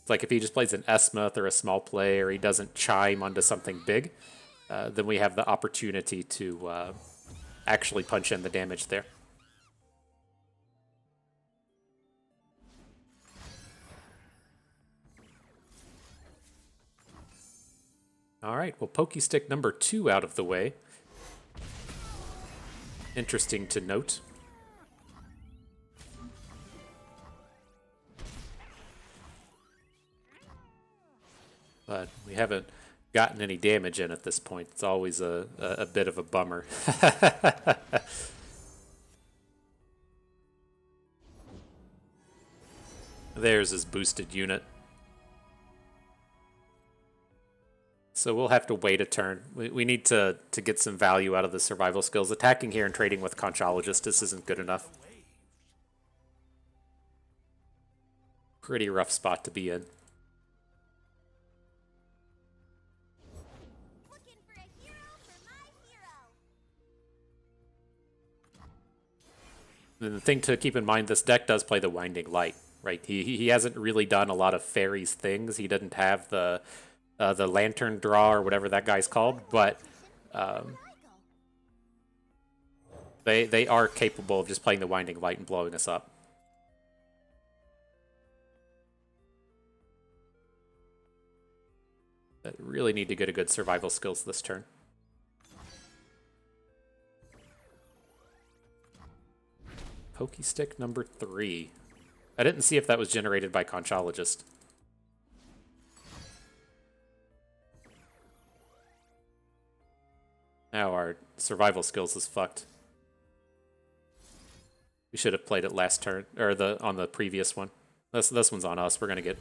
It's like if he just plays an Esmuth or a small play, or he doesn't chime onto something big, then we have the opportunity to actually punch in the damage there. All right, well, Pokey Stick number 2 out of the way. Interesting to note. But we haven't gotten any damage in at this point. It's always a bit of a bummer. There's his boosted unit. So we'll have to wait a turn. We need to get some value out of the survival skills. Attacking here and trading with Conchologist, this isn't good enough. Pretty rough spot to be in. Looking for a hero for my hero. And the thing to keep in mind, this deck does play the Winding Light, right? He hasn't really done a lot of Fairies things. He didn't have the Lantern Draw or whatever that guy's called, but they are capable of just playing the Winding Light and blowing us up. But really need to get a good survival skills this turn. Pokey Stick number 3. I didn't see if that was generated by Conchologist. Now our survival skills is fucked. We should have played it last turn, or on the previous one. This one's on us. We're gonna get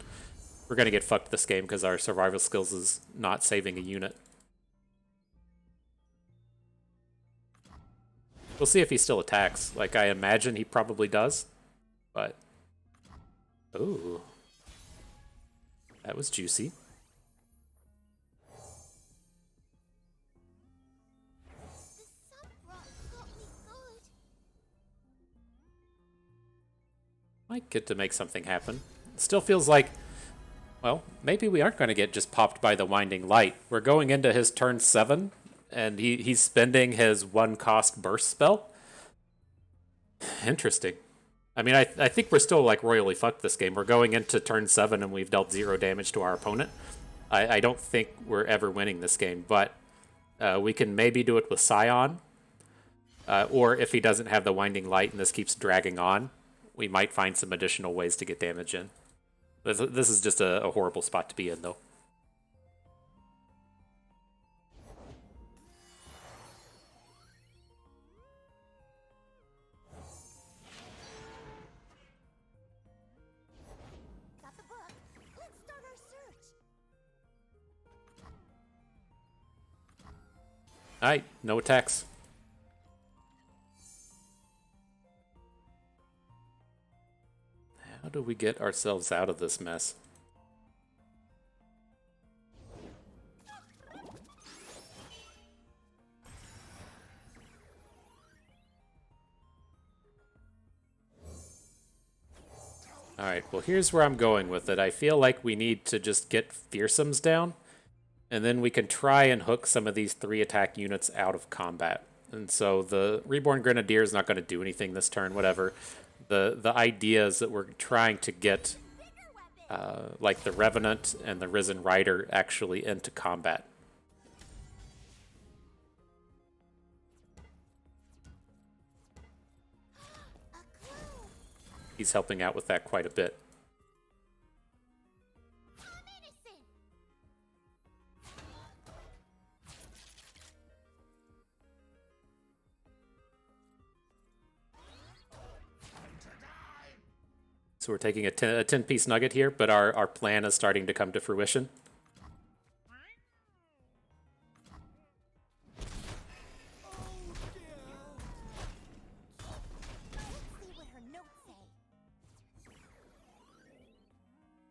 fucked this game because our survival skills is not saving a unit. We'll see if he still attacks. Like I imagine he probably does, but ooh, that was juicy. Might get to make something happen. Still feels like, well, maybe we aren't going to get just popped by the Winding Light. We're going into his turn 7, and he's spending his 1-cost burst spell. Interesting. I mean, I think we're still like royally fucked this game. We're going into turn 7 and we've dealt 0 damage to our opponent. I don't think we're ever winning this game, but we can maybe do it with Sion. Or if he doesn't have the Winding Light and this keeps dragging on, we might find some additional ways to get damage in. This is just a horrible spot to be in, though. Got the book. Let's start our search. Alright, no attacks. How do we get ourselves out of this mess? Alright, well here's where I'm going with it. I feel like we need to just get Fearsomes down, and then we can try and hook some of these 3-attack units out of combat. And so the Reborn Grenadier is not going to do anything this turn, whatever. The idea is that we're trying to get like the Revenant and the Risen Rider actually into combat. He's helping out with that quite a bit. So we're taking a 10-piece nugget here, but our plan is starting to come to fruition.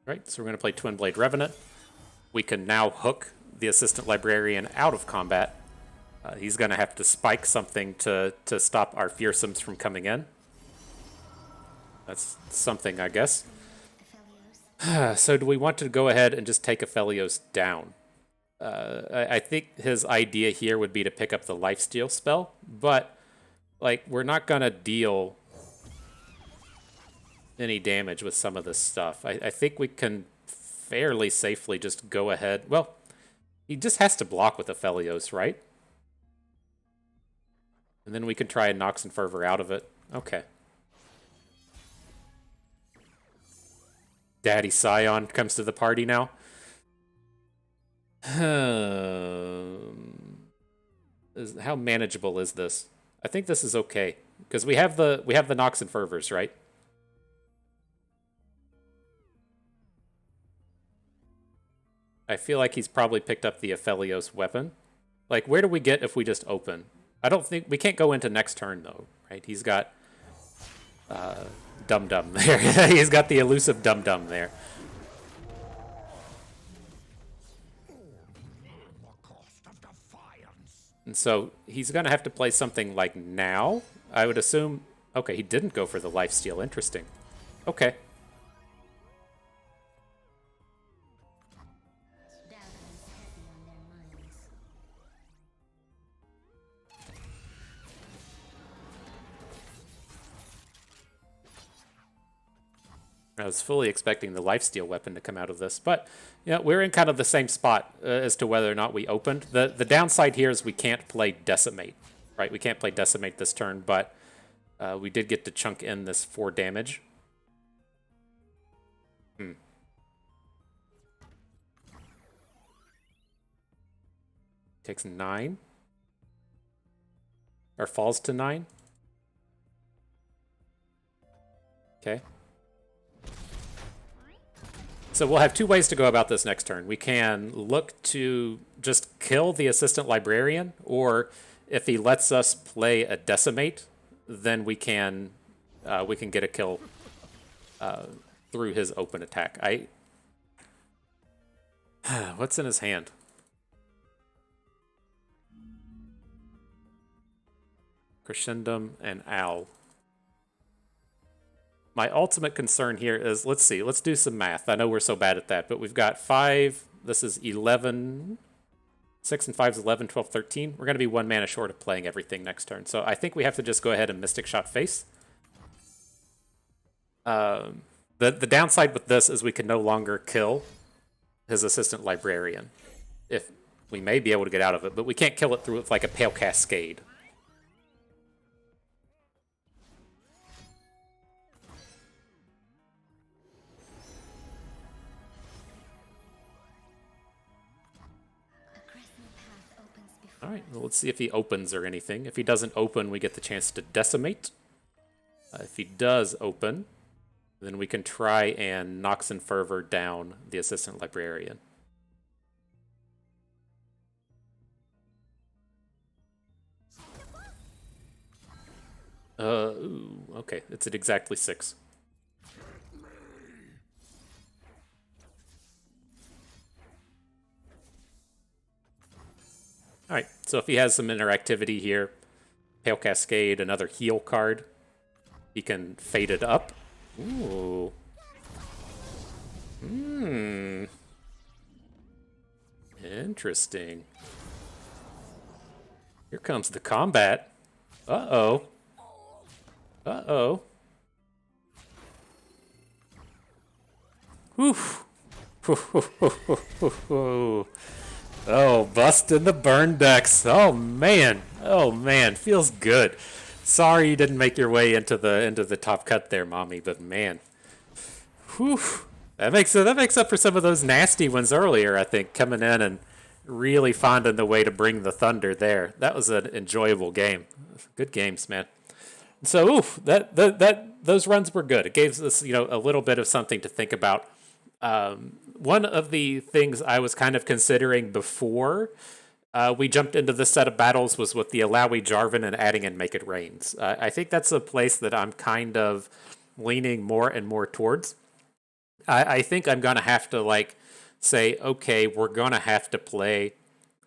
Right, so we're going to play Twin Blade Revenant. We can now hook the Assistant Librarian out of combat. He's going to have to spike something to stop our Fearsomes from coming in. That's something, I guess. So do we want to go ahead and just take Aphelios down? I think his idea here would be to pick up the Lifesteal spell, but like we're not going to deal any damage with some of this stuff. I think we can fairly safely just go ahead. Well, he just has to block with Aphelios, right? And then we can try and knock some fervor out of it. Okay. Daddy Sion comes to the party now. How manageable is this? I think this is okay because we have the Nox and Fervors, right? I feel like he's probably picked up the Aphelios weapon. Like, where do we get if we just open? I don't think... We can't go into next turn, though, right? He's got... Dum Dum there. He's got the elusive Dum Dum there. And so he's going to have to play something like now. I would assume... Okay, he didn't go for the lifesteal. Interesting. Okay. I was fully expecting the lifesteal weapon to come out of this, but yeah, we're in kind of the same spot as to whether or not we opened. The downside here is we can't play Decimate, right? We can't play Decimate this turn, but we did get to chunk in this 4 damage. Takes 9. Or falls to 9. Okay. So we'll have 2 ways to go about this next turn. We can look to just kill the Assistant Librarian, or if he lets us play a Decimate, then we can get a kill through his open attack. What's in his hand? Crescendum and Owl. My ultimate concern here is, let's see, let's do some math. I know we're so bad at that, but we've got 5, this is 11, 6 and 5 is 11, 12, 13. We're going to be 1 mana short of playing everything next turn. So I think we have to just go ahead and Mystic Shot face. The downside with this is we can no longer kill his Assistant Librarian. If we may be able to get out of it, but we can't kill it through with like a Pale Cascade. All right, well, let's see if he opens or anything. If he doesn't open, we get the chance to Decimate. If he does open, then we can try and Nox and Fervor down the Assistant Librarian. Ooh, okay, it's at exactly 6. All right, so if he has some interactivity here, Pale Cascade, another heal card, he can fade it up. Ooh. Interesting. Here comes the combat. Uh-oh. Uh-oh. Whew. Oh, busting the burn decks. Oh man. Oh man. Feels good. Sorry you didn't make your way into the top cut there, mommy, but man. Whew. That makes up for some of those nasty ones earlier, I think, coming in and really finding the way to bring the thunder there. That was an enjoyable game. Good games, man. So, those runs were good. It gave us, a little bit of something to think about. One of the things I was kind of considering before we jumped into this set of battles was with the Illaoi Jarvan and adding in Make It Rains. I think that's a place that I'm kind of leaning more and more towards. I think I'm going to have to say, okay, we're going to have to play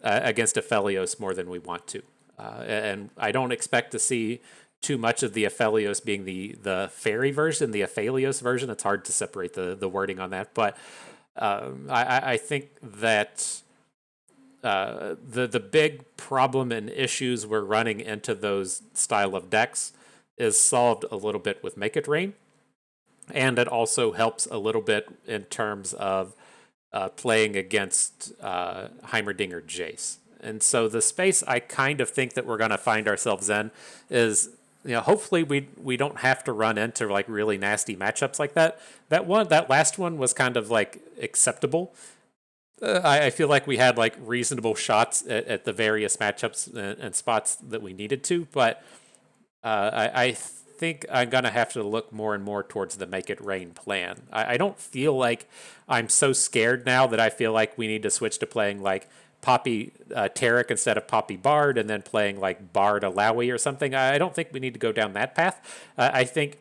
against Aphelios more than we want to. And I don't expect to see too much of the Aphelios being the fairy version, the Aphelios version. It's hard to separate the wording on that. But I think that the big problem and issues we're running into those style of decks is solved a little bit with Make It Rain. And it also helps a little bit in terms of playing against Heimerdinger Jace. And so the space I kind of think that we're going to find ourselves in is, hopefully we don't have to run into really nasty matchups like that. That last one was kind of acceptable. I feel like we had reasonable shots at the various matchups and spots that we needed to, but I think I'm going to have to look more and more towards the Make It Rain plan. I don't feel like I'm so scared now that I feel like we need to switch to playing like Poppy Taric instead of Poppy Bard and then playing like Bard Illaoi or something. I don't think we need to go down that path. I think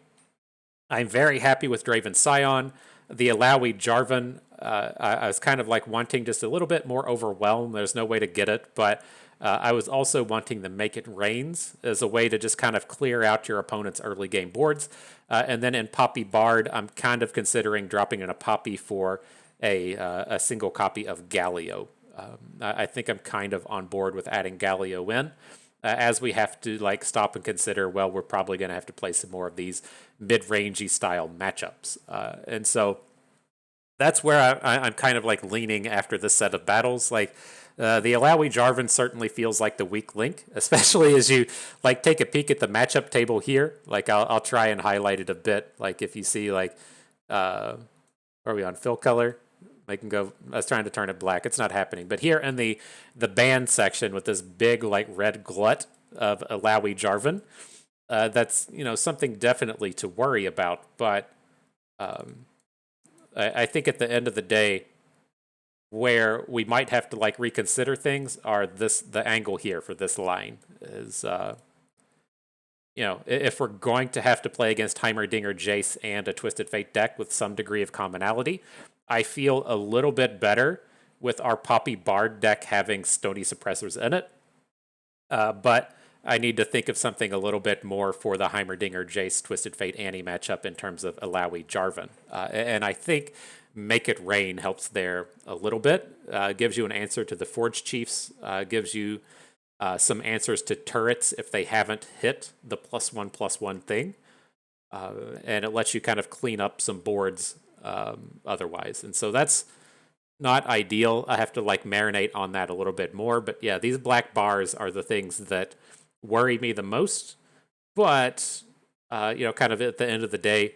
I'm very happy with Draven Sion. The Illaoi Jarvan, I was kind of like wanting just a little bit more overwhelm. There's no way to get it, but I was also wanting the Make It Rains as a way to just kind of clear out your opponent's early game boards. And then in Poppy Bard, I'm kind of considering dropping in a Poppy for a single copy of Galio. I think I'm kind of on board with adding Galio in. As we have to like stop and consider, well, we're probably going to have to play some more of these mid-rangey style matchups. And so that's where I'm kind of like leaning after this set of battles. Like the Illaoi Jarvan certainly feels like the weak link, especially as you like take a peek at the matchup table here. Like I'll try and highlight it a bit. Like if you see like, are we on fill color? I can go. I was trying to turn it black. It's not happening. But here in the ban section with this big like red glut of Illaoi Jarvan, that's something definitely to worry about. But I think at the end of the day, where we might have to like reconsider things are the angle here for this line is if we're going to have to play against Heimerdinger, Jace, and a Twisted Fate deck with some degree of commonality, I feel a little bit better with our Poppy Bard deck having Stony Suppressors in it. But I need to think of something a little bit more for the Heimerdinger, Jace, Twisted Fate, Annie matchup in terms of Illaoi Jarvan. And I think Make It Rain helps there a little bit. Gives you an answer to the Forge Chiefs, gives you some answers to turrets if they haven't hit the +1/+1 thing. And it lets you kind of clean up some boards otherwise. And so that's not ideal. I have to like marinate on that a little bit more. But yeah, these black bars are the things that worry me the most. But, kind of at the end of the day,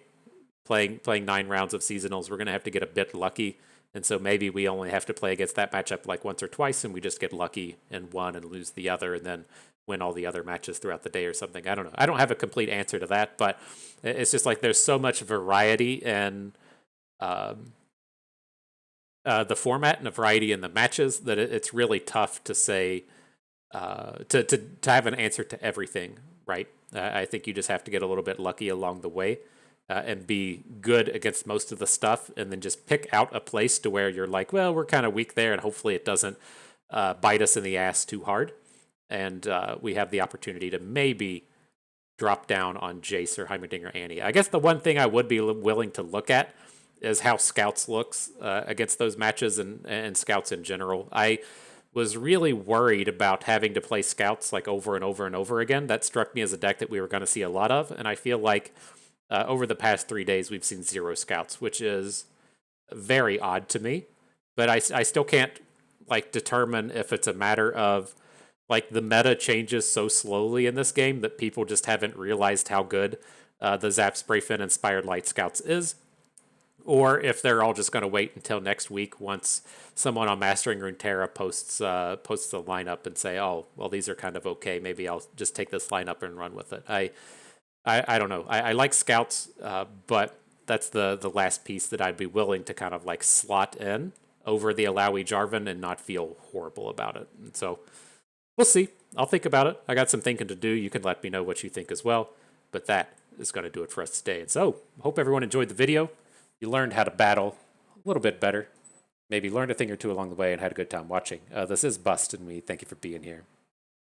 playing 9 rounds of seasonals, we're going to have to get a bit lucky. And so maybe we only have to play against that matchup like once or twice, and we just get lucky in one and lose the other, and then win all the other matches throughout the day or something. I don't know. I don't have a complete answer to that, but it's just like there's so much variety in the format and a variety in the matches that it's really tough to say to have an answer to everything, right? I think you just have to get a little bit lucky along the way and be good against most of the stuff, and then just pick out a place to where you're like, well, we're kind of weak there, and hopefully it doesn't bite us in the ass too hard, and we have the opportunity to maybe drop down on Jace or Heimerdinger Annie. I guess the one thing I would be willing to look at is how Scouts looks against those matches and Scouts in general. I was really worried about having to play Scouts like over and over and over again. That struck me as a deck that we were going to see a lot of, and I feel like over the past 3 days we've seen 0 Scouts, which is very odd to me. But I still can't like determine if it's a matter of like the meta changes so slowly in this game that people just haven't realized how good the Zap Sprayfin Inspired Light Scouts is, or if they're all just going to wait until next week once someone on Mastering Runeterra posts the lineup and say, oh, well, these are kind of okay. Maybe I'll just take this lineup and run with it. I don't know. I like Scouts, but that's the last piece that I'd be willing to kind of like slot in over the Illaoi Jarvan and not feel horrible about it. And so we'll see. I'll think about it. I got some thinking to do. You can let me know what you think as well. But that is going to do it for us today. And so hope everyone enjoyed the video. You learned how to battle a little bit better. Maybe learned a thing or two along the way and had a good time watching. This is Bust, and we thank you for being here.